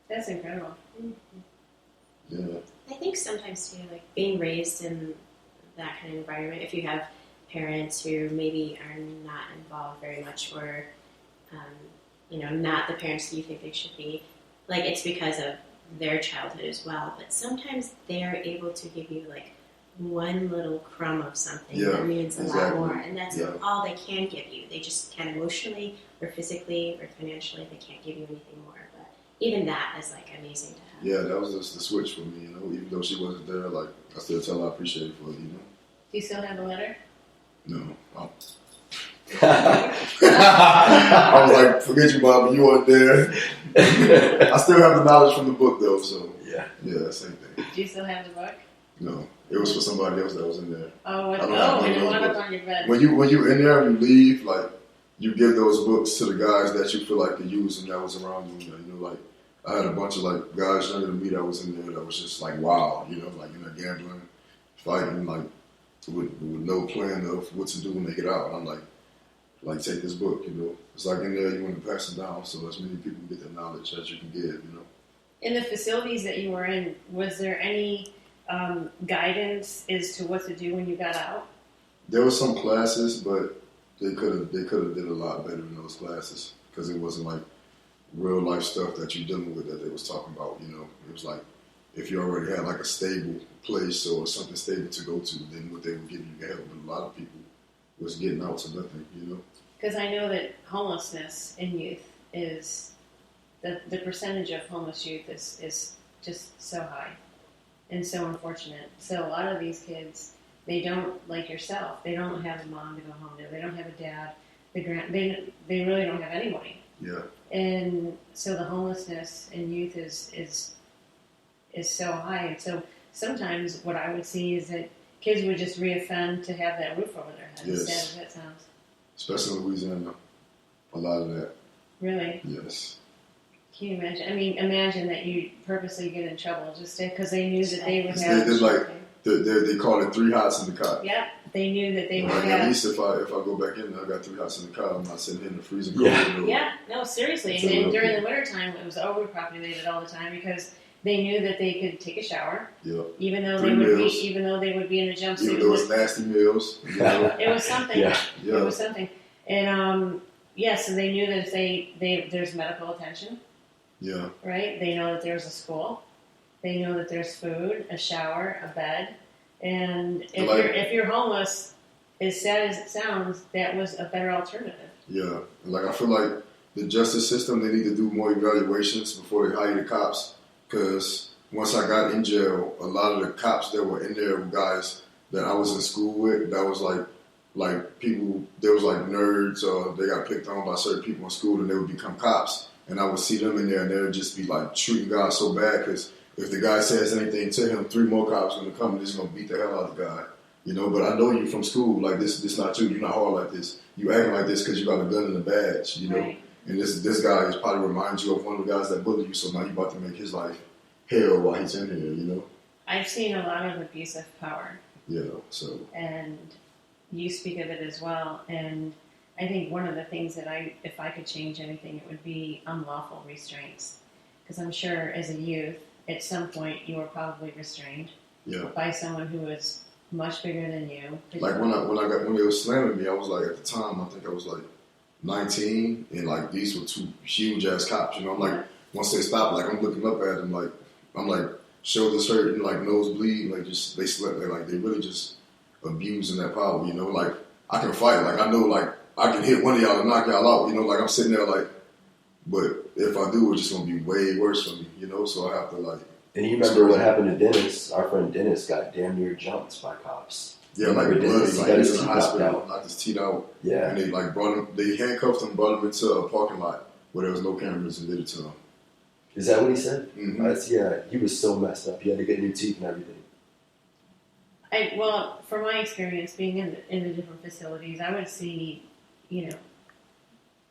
That's incredible. Yeah. I think sometimes too, like being raised in that kind of environment, if you have parents who maybe are not involved very much, or not the parents that you think they should be, like it's because of their childhood as well. But sometimes they're able to give you like one little crumb of something that means a lot more, and that's all they can give you. They just can't emotionally or physically or financially, they can't give you anything more. But even that is like amazing to have. Yeah, that was just the switch for me, you know. Even though she wasn't there, like I still tell her I appreciate it for it, you know. Do you still have the letter? No. I was like, forget you, Bobby, you weren't there. I still have the knowledge from the book, though, so yeah, same thing. Do you still have the book? No, it was for somebody else that was in there. Oh, and it wound up on your bed. When you in there and you leave, like you give those books to the guys that you feel like could use and that was around you. You know, like I had a bunch of like guys younger than me that was in there that was just like wow, you know, like gambling, fighting, like with no plan of what to do when they get out. And I'm like take this book, you know. It's like in there you want to pass it down so as many people get the knowledge that you can give, you know. In the facilities that you were in, was there any guidance as to what to do when you got out? There were some classes, but they could have did a lot better in those classes because it wasn't like real life stuff that you're dealing with that they was talking about. You know, it was like if you already had like a stable place or something stable to go to, then what they would give you help. But a lot of people was getting out to nothing, you know. Because I know that homelessness in youth is the percentage of homeless youth is just so high and so unfortunate. So a lot of these kids, they don't, like yourself, they don't have a mom to go home to. They don't have a dad. They really don't have anybody. Yeah. And so the homelessness in youth is so high. And so sometimes what I would see is that kids would just reoffend to have that roof over their head. Yes. As sad as that sounds. Especially in Louisiana. A lot of that. Really? Yes. Can you imagine? I mean, imagine that you purposely get in trouble just because they knew that they would have. They call it 3 hots in the car. Yeah, they knew that they would have. At least if I go back in there, I got 3 hots in the car. I'm not sitting here in the freezing cold. Yeah, no, seriously. And during the wintertime, it was overpopulated all the time because they knew that they could take a shower. Yeah. Even though they would be in a jumpsuit. Even though it's nasty meals. You know? It was something. Yeah. It was something. And so they knew that if there's medical attention. Yeah. Right? They know that there's a school. They know that there's food, a shower, a bed. And if you're homeless, as sad as it sounds, that was a better alternative. Yeah. Like I feel like the justice system, they need to do more evaluations before they hire the cops. Because once I got in jail, a lot of the cops that were in there were guys that I was in school with. That was like people, they was like nerds, or they got picked on by certain people in school, and they would become cops. And I would see them in there, and they would just be like treating guys so bad because if the guy says anything to him, 3 more cops are going to come and just going to beat the hell out of the guy. You know, but I know you from school. Like, this not you. You're not hard like this. You acting like this because you got a gun and a badge, you know. Right. And this guy is probably reminds you of one of the guys that bullied you, so now you're about to make his life hell while he's in here, you know. I've seen a lot of abuse of power. Yeah, so. And you speak of it as well. And I think one of the things that if I could change anything, it would be unlawful restraints. Because I'm sure as a youth, at some point, you were probably restrained by someone who was much bigger than you. Like when they were slamming me, I was like, at the time, I think I was like 19, and like these were 2 huge ass cops. You know, I'm like, once they stopped, like I'm looking up at them, like I'm like shoulders hurting, like nose bleeding, like just they slept there, like they really just abusing that power. You know, like I can fight, like I know, like I can hit one of y'all and knock y'all out. You know, like I'm sitting there, like. But if I do, it's just going to be way worse for me, you know? So I have to, like... And you remember what happened to Dennis? Our friend Dennis got damn near jumped by cops. Yeah, like bloody, Dennis, like he got he his was in teeth the hospital, out. knocked his teeth out. Yeah. And they, like, brought him... They handcuffed him, brought him into a parking lot where there was no cameras and did it to him. Is that what he said? Mm-hmm. He was so messed up. He had to get new teeth and everything. Well, from my experience being in the different facilities, I would see, you know,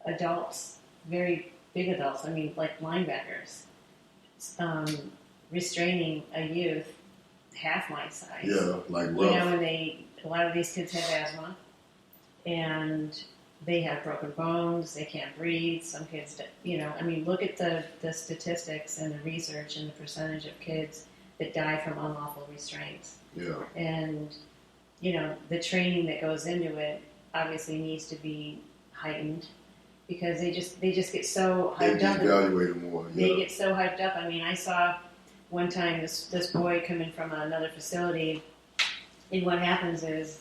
adults, very big adults, I mean, like linebackers, restraining a youth half my size. Yeah, like rough. You know, and a lot of these kids have asthma, and they have broken bones, they can't breathe, some kids, you know, I mean, look at the statistics and the research and the percentage of kids that die from unlawful restraints. Yeah. And, you know, the training that goes into it obviously needs to be heightened. Because they just get so hyped up. They evaluate it more. Yeah. They get so hyped up. I mean, I saw one time this boy come in from another facility, and what happens is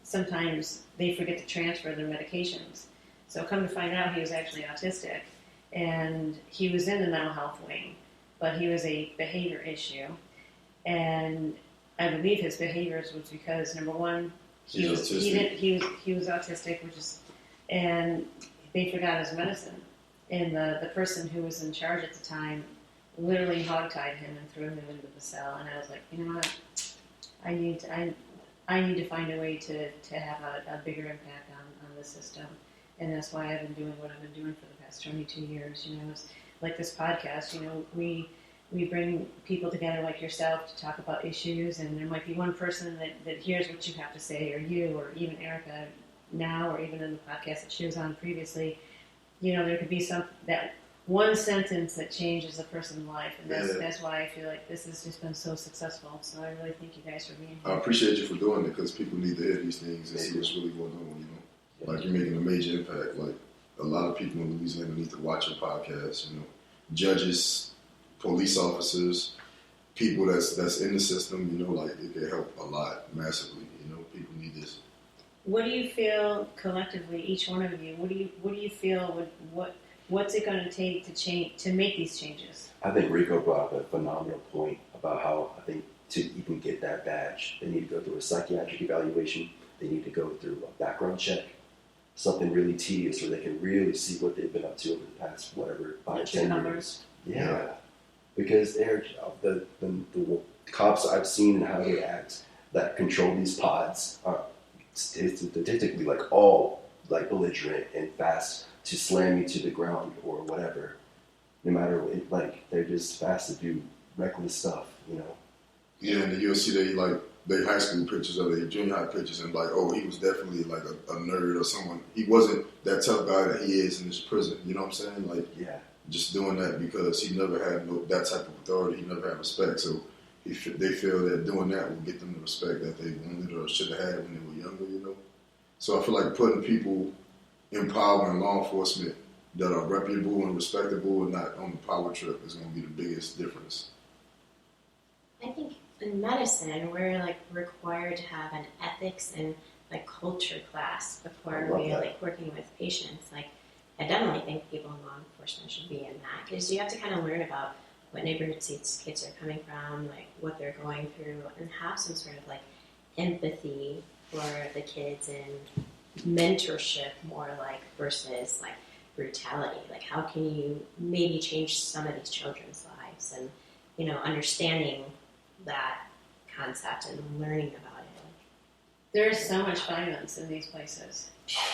sometimes they forget to transfer their medications. So come to find out, he was actually autistic, and he was in the mental health wing, but he was a behavior issue, and I believe his behaviors was because number one, he was autistic, and they forgot his medicine. And the person who was in charge at the time literally hogtied him and threw him into the cell. And I was like, you know what? I need to find a way to have a bigger impact on the system. And that's why I've been doing what I've been doing for the past 22 years. You know, it's like this podcast, you know, we bring people together like yourself to talk about issues, and there might be one person that hears what you have to say, or you, or even Erika now, or even in the podcast that she was on previously. You know, there could be that one sentence that changes a person's life, and that's why I feel like this has just been so successful. So I really thank you guys for being here. I appreciate you for doing it, because people need to hear these things and see what's really going on, you know. Like, you're making a major impact. Like, a lot of people in Louisiana need to watch your podcast, you know. Judges, police officers, people that's in the system, you know, like it can help a lot massively. You know, people need this. What do you feel collectively, each one of you? What do you feel? What's it going to take to make these changes? I think Rico brought up a phenomenal point about how I think to even get that badge, they need to go through a psychiatric evaluation. They need to go through a background check, something really tedious where they can really see what they've been up to over the past, whatever, 5, 10 years. Yeah. Because they're the cops I've seen and how they act that control these pods are statistically like all like belligerent and fast to slam you to the ground or whatever. No matter what, like they're just fast to do reckless stuff, you know. Yeah, and then you'll see they high school pictures or their junior high pictures and like, oh, he was definitely like a nerd or someone. He wasn't that tough guy that he is in this prison. You know what I'm saying? Like, yeah, just doing that because he never had that type of authority. He never had respect. So they feel that doing that will get them the respect that they wanted or should have had when they were younger. You know. So I feel like putting people in power and law enforcement that are reputable and respectable and not on the power trip is going to be the biggest difference. I think in medicine, we're like required to have an ethics and like culture class before we like working with patients. Like, I definitely think people in law enforcement should be in that because you have to kind of learn about what neighborhoods these kids are coming from, like what they're going through, and have some sort of like empathy for the kids and mentorship more like versus like brutality. Like, how can you maybe change some of these children's lives and, you know, understanding that concept and learning about it. There's so much violence in these places.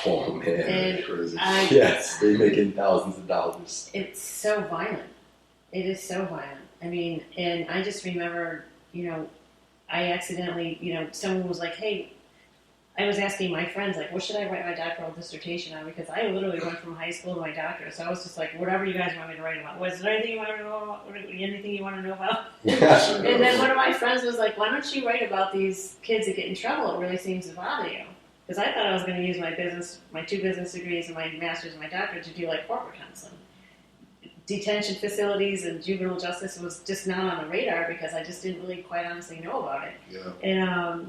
Oh man, And crazy. yes, they're making thousands of dollars. It's so violent. It is so violent. I mean, and I just remember, you know, I accidentally, you know, someone was like, hey, I was asking my friends, like, what should I write my doctoral dissertation on? Because I literally went from high school to my doctorate. So I was just like, whatever you guys want me to write about. Was there anything you want to know about? Anything you want to know about? Yeah. And then one of my friends was like, why don't you write about these kids that get in trouble? It really seems to bother you. Because I thought I was going to use my 2 business degrees and my master's and my doctorate to do like corporate counseling. Detention facilities and juvenile justice was just not on the radar because I just didn't really quite honestly know about it. Yeah.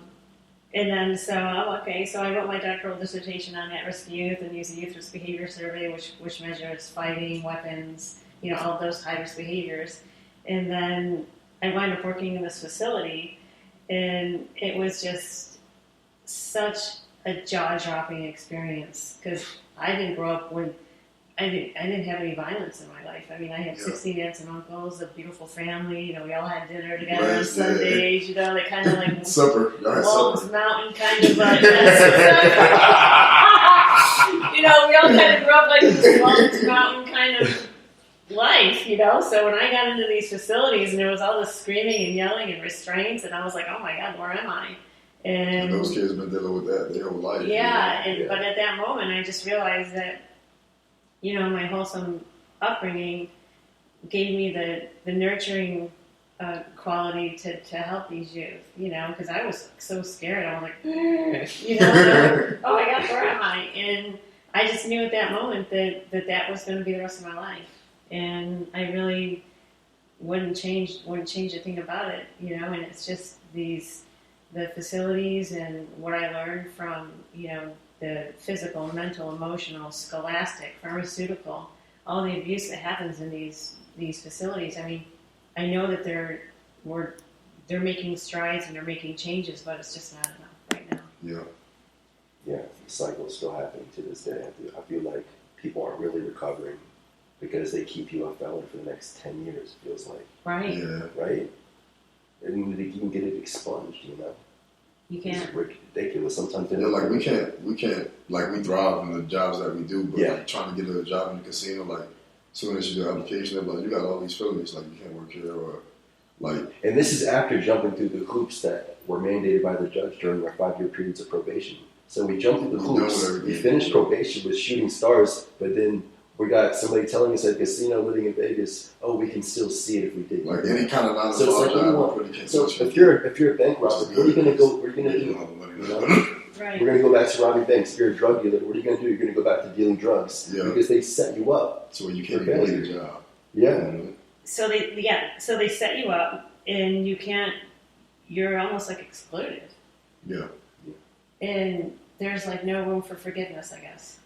And then, so I wrote my doctoral dissertation on at-risk youth and used the Youth Risk Behavior Survey, which measures fighting, weapons, you know, all of those high-risk behaviors. And then I wound up working in this facility, and it was just such a jaw-dropping experience because I didn't grow up with, I didn't have any violence in my life. I mean, I had 16 aunts and uncles, a beautiful family. You know, we all had dinner together on Sundays. You know, they kind of like supper, Walton's Mountain kind of like. You know, we all kind of grew up like this Walton's Mountain kind of life. You know, so when I got into these facilities and there was all this screaming and yelling and restraints, and I was like, oh my God, where am I? And those kids have been dealing with that their whole life. Yeah, but at that moment, I just realized that, you know, my wholesome upbringing gave me the nurturing quality to help these youth, you know, because I was so scared. I was like, you know, oh my God, where am I? And I just knew at that moment that was going to be the rest of my life. And I really wouldn't change a thing about it, you know, and it's just the facilities and what I learned from, you know, the physical, mental, emotional, scholastic, pharmaceutical, all the abuse that happens in these facilities. I mean, I know that they're making strides and they're making changes, but it's just not enough right now. Yeah, the cycle is still happening to this day. I feel like people aren't really recovering because they keep you a felon for the next 10 years, it feels like. Right. Yeah. Right? And they can get it expunged, you know? You can't. It's ridiculous. Sometimes Yeah, like we can't, like we thrive in the jobs that we do, but like trying to get a job in the casino, like as soon as you do an application, they're like, you got all these felonies, like you can't work here or like. And this is after jumping through the hoops that were mandated by the judge during our 5-year periods of probation. So we jumped through the hoops. We finished probation with shooting stars, but then we got somebody telling us at a casino living in Vegas, oh, we can still see it if we did. Like any kind of non so it's like, if you're a bank robber, what are you gonna go? What are you gonna do? You know? Right. We're gonna go back to robbing banks. If you're a drug dealer, what are you gonna do? You're gonna go back to dealing drugs because they set you up. So you can't even get a job. Yeah. You know? so they set you up, and you're almost like excluded. Yeah. And there's like no room for forgiveness, I guess.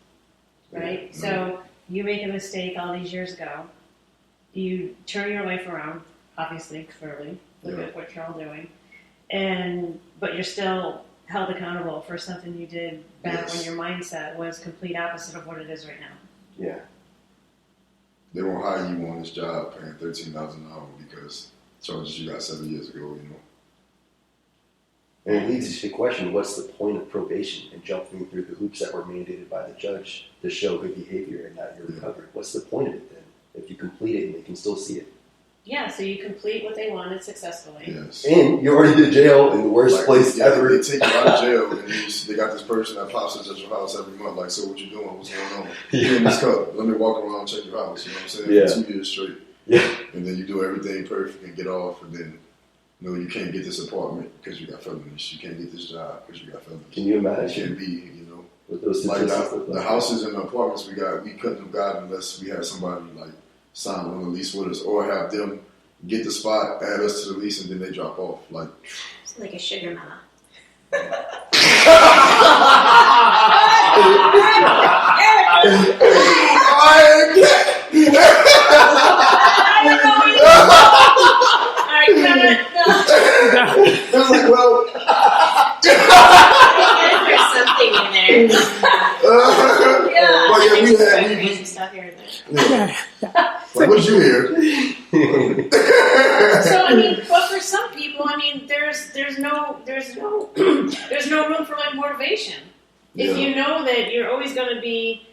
Right? Yeah. So you make a mistake all these years ago. You turn your life around, obviously, clearly. Look at what you're all doing. But you're still held accountable for something you did back when your mindset was complete opposite of what it is right now. Yeah. They won't hire you on this job paying $13,000 an hour because charges you got 7 years ago, you know. And it leads you to the question, what's the point of probation and jumping through the hoops that were mandated by the judge to show good behavior and not your recovery? What's the point of it then? If you complete it and they can still see it. Yeah, so you complete what they wanted successfully. Yes. And you're already in jail in the worst place ever. They take you out of jail and they got this person that pops up at your house every month, like, so what you doing? What's going on? You're in this cup. Let me walk around and check your house. You know what I'm saying? Yeah. For 2 years straight. Yeah. And then you do everything perfect and get off, and then no, you can't get this apartment because you got felonies. You can't get this job because you got felonies. Can you imagine? You can't be, you know. What those Like statistics the houses and the apartments we couldn't have gotten unless we had somebody like sign on the lease with us or have them get the spot, add us to the lease, and then they drop off. Like It's like a sugar mama. well, There's something in there. but yeah, we had crazy stuff here and there. like, what did you hear? So I mean, but for some people, I mean, there's no room for like motivation. If you know that you're always going to be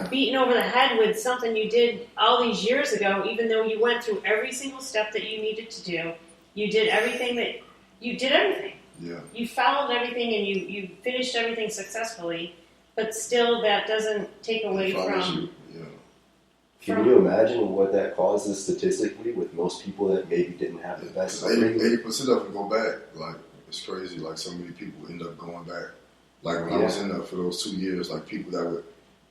beaten over the head with something you did all these years ago, even though you went through every single step that you needed to do, you did everything. Yeah. You followed everything and you finished everything successfully, but still that doesn't take away from. Can you imagine what that causes statistically with most people that maybe didn't have the best? 80% of them go back. Like, it's crazy. Like, so many people end up going back. Like, when I was in there for those 2 years, like, people that would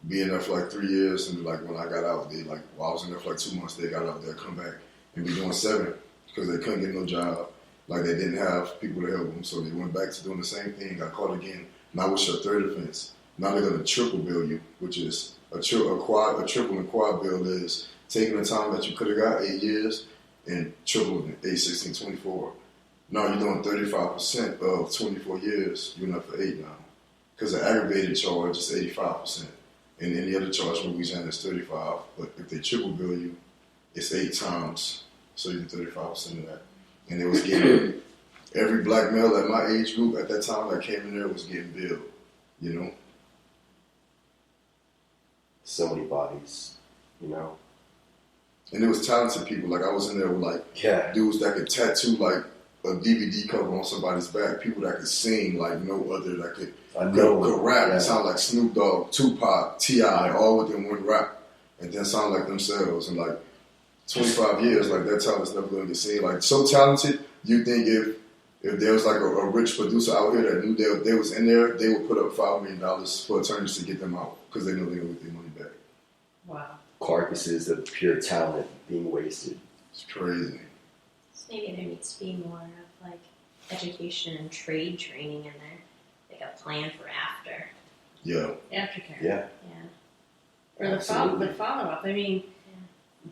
be in there for like 3 years, and like, when I got out, I was in there for like 2 months, they got out, they'd come back and be doing 7 because they couldn't get no job. Like, they didn't have people to help them, so they went back to doing the same thing, got caught again. Now, what's your third offense? Now they're going to triple bill you, which is a triple and quad bill is taking the time that you could have got 8 years and tripling it, 8, 16, 24. Now you're doing 35% of 24 years. You're not for 8 now. Because the aggravated charge is 85%. And any other charge in Louisiana is 35. But if they triple bill you, it's 8 times. So you get 35% of that. And it was getting, every black male at my age group at that time that came in there was getting billed, you know? So many bodies, you know? And it was talented people. Like, I was in there with, like, dudes that could tattoo, like, a DVD cover on somebody's back. People that could sing like no other, that could rap and sound like Snoop Dogg, Tupac, T.I., all within one rap. And then sound like themselves. And, like, 25 years, like, that talent's never going to get seen. Like, so talented, you think if there was, like, a rich producer out here that knew they was in there, they would put up $5 million for attorneys to get them out because they know they're going to get their money back. Wow. Carcasses of pure talent being wasted. It's crazy. So maybe there needs to be more of, like, education and trade training in there. Like a plan for after. Yeah. Aftercare. Yeah. Or the follow-up. I mean,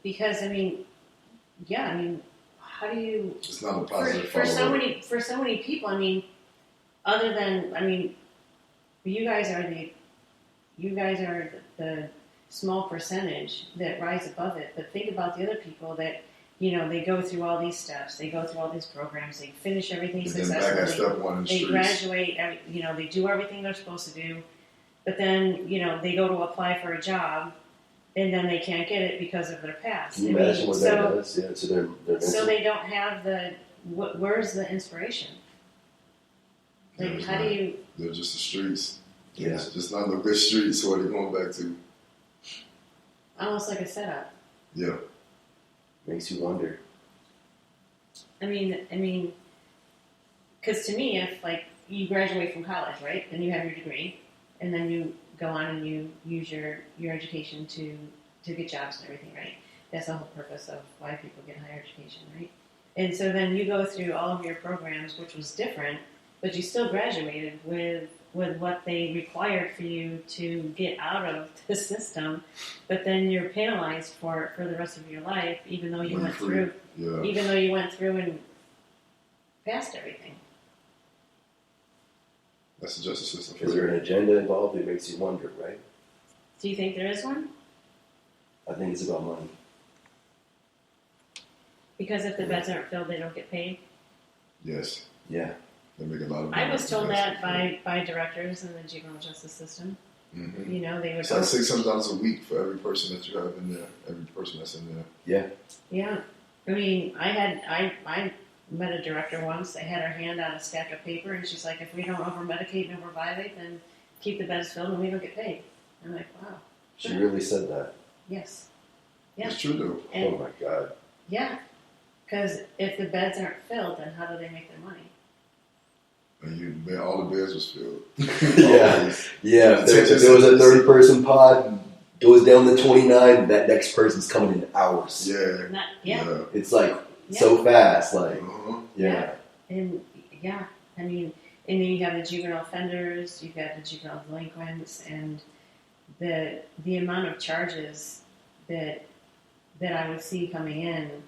because, I mean, how do you... It's not a positive for so many people, I mean, other than, I mean, you guys are the small percentage that rise above it, but think about the other people that, you know, they go through all these steps, they go through all these programs, they finish everything successfully, they graduate, you know, they do everything they're supposed to do, but then, you know, they go to apply for a job, and then they can't get it because of their past. Can you imagine what that does? Yeah, to their so they don't have where's the inspiration? Like, how do you... They're just the streets. Yeah. It's just not the good streets, what are you going back to? Almost like a setup. Yeah. Makes you wonder. I mean, because to me, if, like, you graduate from college, right, and you have your degree, and then you go on and you use your education to get jobs and everything, right? That's the whole purpose of why people get higher education, right? And so then you go through all of your programs, which was different, but you still graduated with what they required for you to get out of the system. But then you're penalized for it for the rest of your life, even though you went through, even though you went through and passed everything. That's the justice system. Is there an agenda involved? It makes you wonder, right? Do you think there is one? I think it's about money. Because if the beds aren't filled, they don't get paid? Yes. Yeah. They make a lot of money. I was told that by directors in the juvenile justice system. Mm-hmm. You know, they would. It's like $600 a week for every person that you have in there. Every person that's in there. Yeah. Yeah. I mean, I met a director once. I had her hand on a stack of paper, and she's like, "If we don't over-medicate and over-violate, then keep the beds filled, and we don't get paid." I'm like, "Wow." She really said that. Yes. Yeah. It's true though. And, oh my God. yeah. Because if the beds aren't filled, then how do they make their money? And all the beds was filled. Yeah. If there was a 30-person pod, and goes down to 29, that next person's coming in hours. Yeah. It's like so fast, like And I mean, and then you have the juvenile offenders, you've got the juvenile delinquents, and the amount of charges that I would see coming in,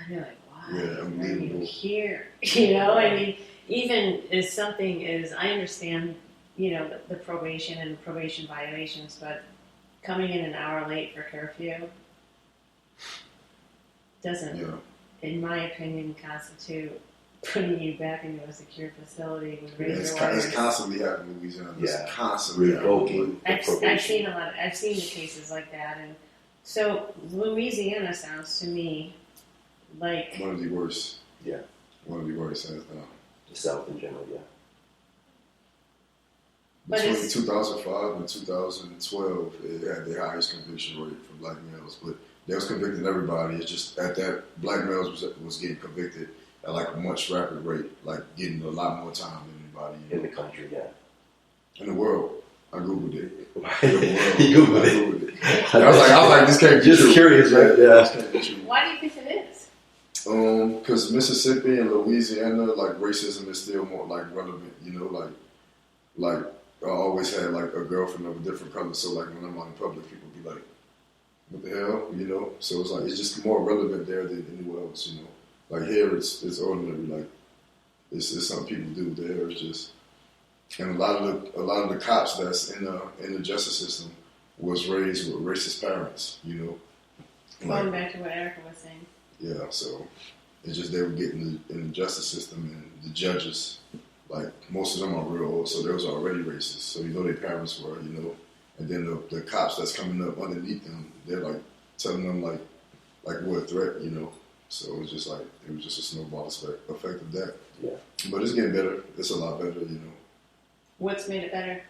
I'd be like, why are you here? You know, I mean, even as something as, I understand, you know, the probation and probation violations, but coming in an hour late for curfew doesn't, in my opinion, constitute putting you back into a secure facility with razor wires. It's constantly happening in Louisiana. Yeah. It's constantly revoking. I've seen I've seen the cases like that, and so Louisiana sounds to me like one of the worst. Yeah. One of the worst hands down. The South in general, yeah. Between 2005 and 2012, it had the highest conviction rate for black males, but they was convicting everybody. It's just at that, black males was getting convicted at like a much rapid rate, like getting a lot more time than anybody in the country, yeah. In the world. I Googled it. He Googled it. I was like, this can't be just true. Curious, right? Yeah. Why do you think it is? Because Mississippi and Louisiana, like racism is still more like relevant. You know, like I always had like a girlfriend of a different color. So like when I'm out in public, people be like, "What the hell?" You know. So it's like it's just more relevant there than anywhere else. You know, like here it's ordinary. Like it's something people do. There it's just. And a lot of the cops that's in the justice system was raised with racist parents, you know. Going back to what Erika was saying. Yeah, so it's just they were getting in the justice system, and the judges, like most of them are real old, so they was already racist. So you know their parents were, you know. And then the cops that's coming up underneath them, they're like telling them like we're a threat, you know. So it was just a snowball effect of that. Yeah. But it's getting better. It's a lot better, you know. What's made it better?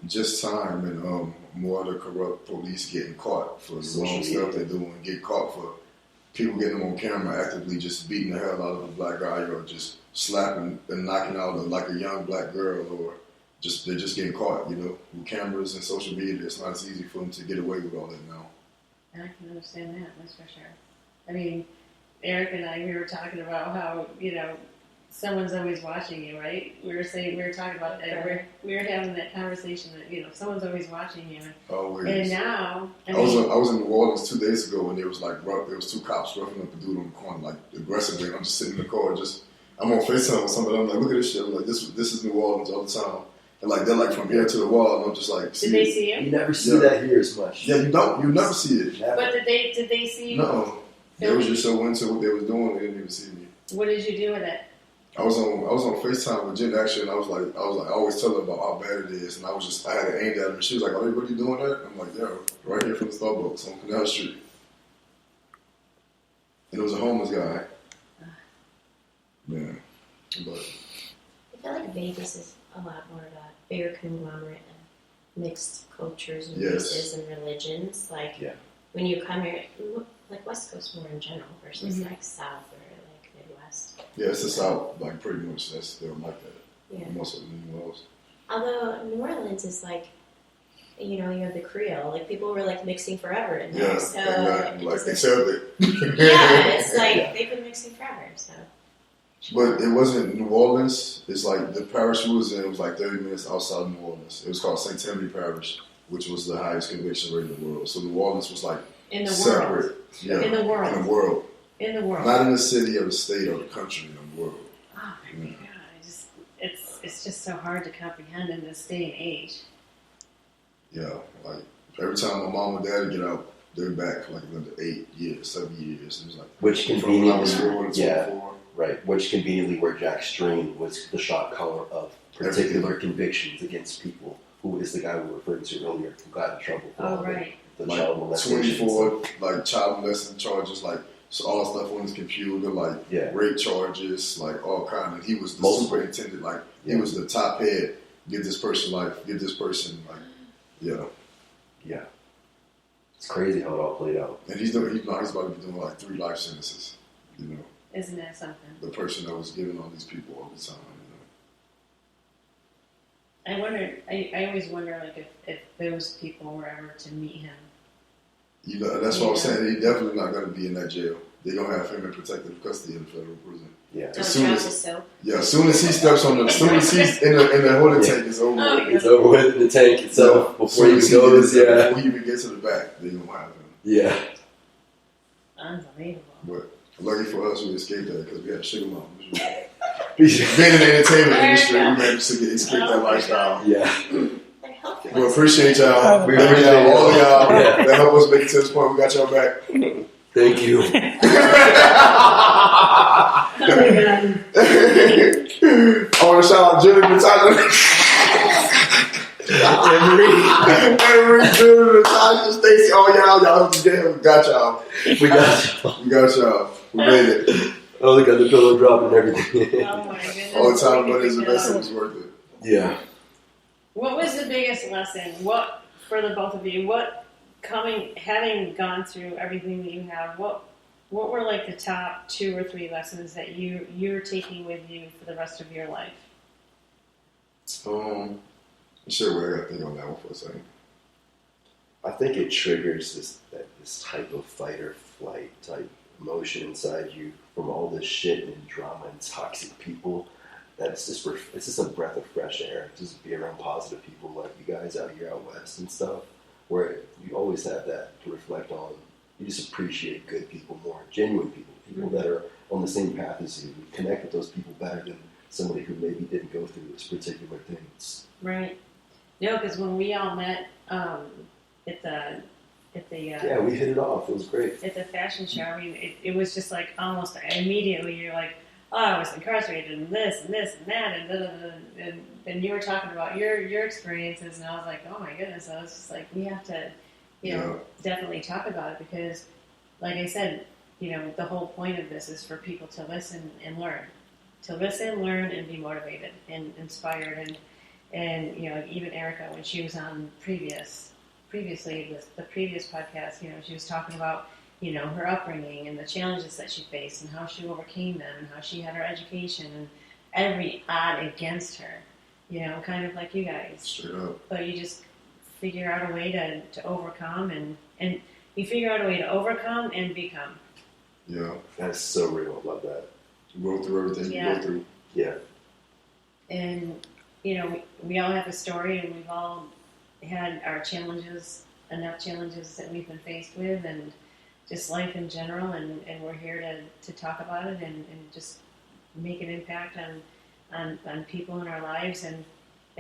Just time and more of the corrupt police getting caught for the wrong stuff they do and get caught for people getting them on camera actively just beating the hell out of a black guy or just slapping and knocking out like a young black girl or they're just getting caught, you know, with cameras and social media. It's not as easy for them to get away with all that now. I can understand that, that's for sure. I mean, Eric and I, we were talking about how, you know, someone's always watching you, right? We were talking about that. We were having that conversation that, you know, someone's always watching you. Always. And now, I was in New Orleans 2 days ago, and there was there was two cops roughing up a dude on the corner, like aggressively. And I'm just sitting in the car, I'm on FaceTime with somebody. I'm like, look at this shit. I'm like, this is New Orleans all the time. And like they're like from here to the wall, and I'm just like, did they see you? You never see that here as much. Yeah, you never see it. But did they see you? No, they was just so into what they was doing, they didn't even see me. What did you do with it? I was on FaceTime with Jen actually, and I was like, I always tell her about how bad it is, and I had it aimed at her, and she was like, "Are you really doing that?" I'm like, "Yeah, right here from the Starbucks on Canal Street." And it was a homeless guy. Man, but I feel like Vegas is a lot more of a bigger conglomerate of mixed cultures and Yes. races and religions. Like when you come here, like West Coast more in general versus like South or like Midwest. yeah, it's the South, like pretty much. They don't like that. Yeah. Most of anywhere else. Although New Orleans is like, you have the Creole. Like, people were, like, mixing forever in there. Yeah, So exactly. it Like, they doesn't- said it. yeah, it's like they've been mixing forever, so. But it wasn't New Orleans. It's like the parish we was in, it was like 30 minutes outside New Orleans. It was called St. Timothy Parish, which was the highest conviction rate in the world. So New Orleans was like In the separate. world. Yeah, In the world. In the world. In the world. Not in the city or the state or the country, in the world. Oh my God! It's just so hard to comprehend in this day and age. Yeah, like every time my mom and dad get out, they're back like another 8 years, 7 years. It was like Which from when I was conveniently, 4 to 24. right. Which conveniently, where Jack Strain was the shot caller of particular convictions against people. Who is the guy we referred to earlier who got in trouble for all right. the Like child molestation? 24 like child molesting charges, like so all stuff on his computer, like Yeah. rape charges, like all kind of. He was the Multiple. superintendent, like he Yeah. was the top head. Give this person life. Give this person like, yeah. Yeah. It's crazy how it all played out. And he's about to be doing like 3 life sentences. You know, Isn't that something? the person that was giving all these people all the time. I wonder. I always wonder, like, if those people were ever to meet him. You know, that's what I'm saying. He's definitely not going to be in that jail. They're going to have him in protective custody in the federal prison. Yeah. Don't As soon drop as- the soap. Yeah, as soon as he steps on as soon as he's in the holding tank, it's over. Oh, with. yeah. It's over with in the tank itself Yeah. before he As even soon as goes. Yeah. Before he even gets to the back, they're going to have him. Yeah. Unbelievable. But lucky for us, we escaped that because we had sugar moms. Yeah. Being in the entertainment industry, we managed to escape that Oh, my lifestyle. They're healthy. We appreciate y'all. We Thank appreciate y'all, all of y'all Yeah. that helped us make it to this point. We got y'all back. Thank you. Oh my God. I want to shout out Jennifer Tyler. Every Jennifer Tyler, Stacy, all y'all together. We got y'all. We got you. We got y'all. We made it. Oh, look at the pillow drop and everything. Oh my goodness. All the time, but his investment was worth it. Yeah. What was the biggest lesson? What, for the both of you, having gone through everything that you have, what were like the top 2 or 3 lessons that you're taking with you for the rest of your life? Sure, I got to think on that one for a second. I think it triggers this type of fight or flight type emotion inside you from all this shit and drama and toxic people. That it's just a breath of fresh air. Just be around positive people like you guys out here out west and stuff, where you always have that to reflect on. You just appreciate good people more, genuine people that are on the same path as you. You connect with those people better than somebody who maybe didn't go through this particular thing. Right. No, because when we all met at the Yeah, we hit it off. It was great. at the fashion show, I mean, it was just like almost immediately you're like, oh, I was incarcerated and this and this and that and da, da, da, and you were talking about your experiences, and I was like, oh my goodness, I was just like, we have to, definitely talk about it because, like I said, the whole point of this is for people to listen and learn, learn, and be motivated and inspired, and even Erika, when she was on previously the previous podcast, she was talking about her upbringing and the challenges that she faced and how she overcame them and how she had her education and every odd against her, kind of like you guys. Straight up. But you just figure out a way to overcome and you figure out a way to overcome and become. Yeah. That's so real. I love that. You go through everything you go through. Yeah. And, we all have a story and we've all had our challenges, enough challenges that we've been faced with and just life in general, and we're here to talk about it and just make an impact on people in our lives. And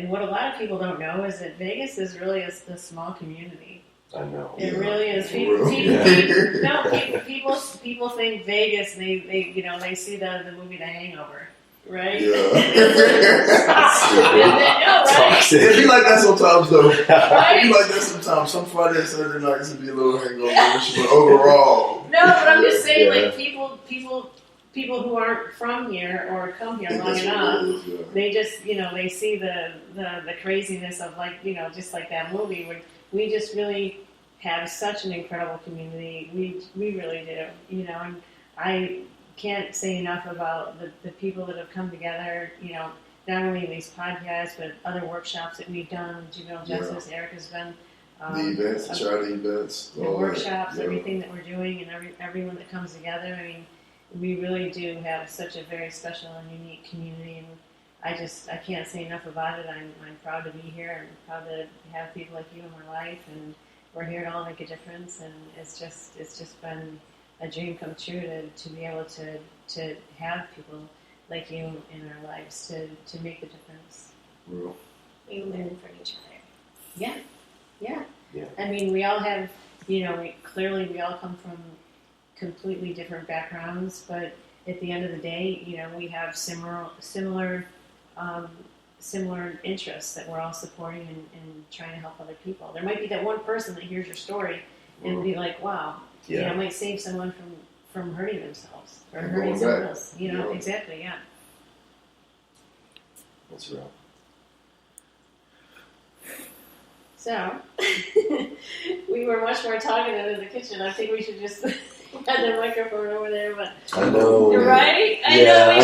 what a lot of people don't know is that Vegas is really a small community. I know. It really is. People think Vegas, and they see the movie The Hangover, right? Yeah. No, right? It be like that sometimes, though. Right? It be like that sometimes. Some Friday and Saturday nights it be a little hangover, but overall. No, but I'm just saying, Yeah. like people who aren't from here or come here I think long that's enough, what it is, yeah. they just they see the craziness of just like that movie. We just really have such an incredible community. We really do, and I can't say enough about the people that have come together, not only in these podcasts, but other workshops that we've done, juvenile justice. Erika's been The events, the charity events, the workshops, everything that we're doing, and everyone that comes together. I mean, we really do have such a very special and unique community, and I can't say enough about it. I'm proud to be here. I'm proud to have people like you in my life, and we're here to all make a difference. And it's just been a dream come true to be able to have people like you in our lives to make the difference. Real. We learn from each other. Yeah. Yeah. I mean, we all have, we all come from completely different backgrounds, but at the end of the day, we have similar interests that we're all supporting and trying to help other people. There might be that one person that hears your story and be like, wow, it might save someone from hurting themselves or hurting someone else. Exactly, yeah. That's real. So, we were much more talkative in the kitchen. I think we should just have the microphone over there, but... I know. You're right? I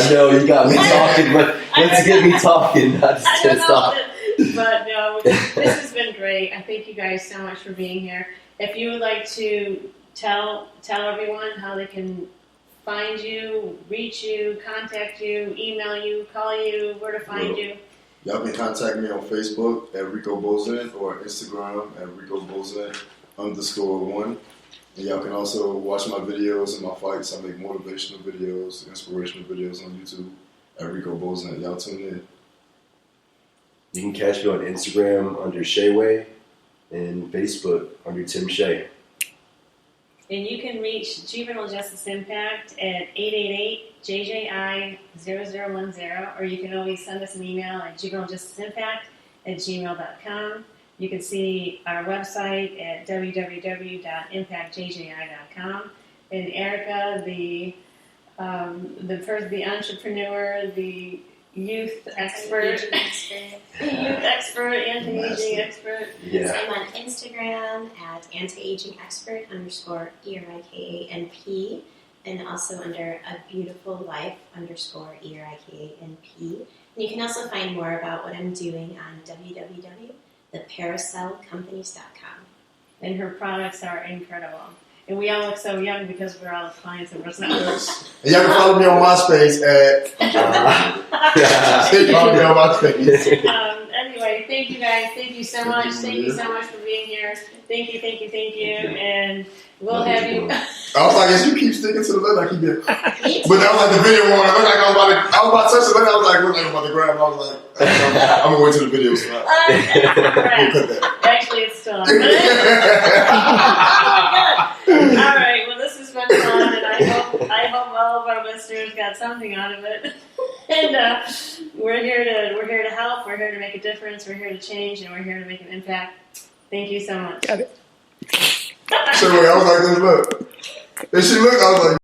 know. You got me talking, but let's get me talking. Not to stop. But no, this has been great. I thank you guys so much for being here. If you would like to tell everyone how they can find you, reach you, contact you, email you, call you, where to find you. Y'all can contact me on Facebook at Rico Bozant or Instagram at Rico Bozant _1. And y'all can also watch my videos and my fights. I make motivational videos, inspirational videos on YouTube at Rico Bozant. Y'all tune in. You can catch me on Instagram under Shea and Facebook under Tim Shea. And you can reach Juvenile Justice Impact at 888-JJI-0010, or you can always send us an email at juvenilejusticeimpact@gmail.com. You can see our website at www.impactjji.com. And Erika, the entrepreneur, the youth expert, anti-aging expert. Yeah. So I'm on Instagram at anti-aging expert _ERIKANP, and also under a beautiful life _ERIKANP. And you can also find more about what I'm doing on www.theparacellcompanies.com. And her products are incredible. And we all look so young because we're all clients of ours now. Yes. And y'all can follow me on MySpace at... follow me on MySpace. Anyway, thank you guys. Thank you so much. Thank you so much for being here. Thank you. And we'll have you... I was like, as you keep sticking to the left, I keep getting... But that was like the video one. I was like, I was about to touch the left. I was like, I'm about to grab. I was like, I'm going to wait till the video starts. Cut that. Actually, it's still on. All right. Well, this has been fun, and I hope all of our listeners got something out of it. And we're here to help. We're here to make a difference. We're here to change, and we're here to make an impact. Thank you so much. Got it. So I was like, this look. And she looked. I was like.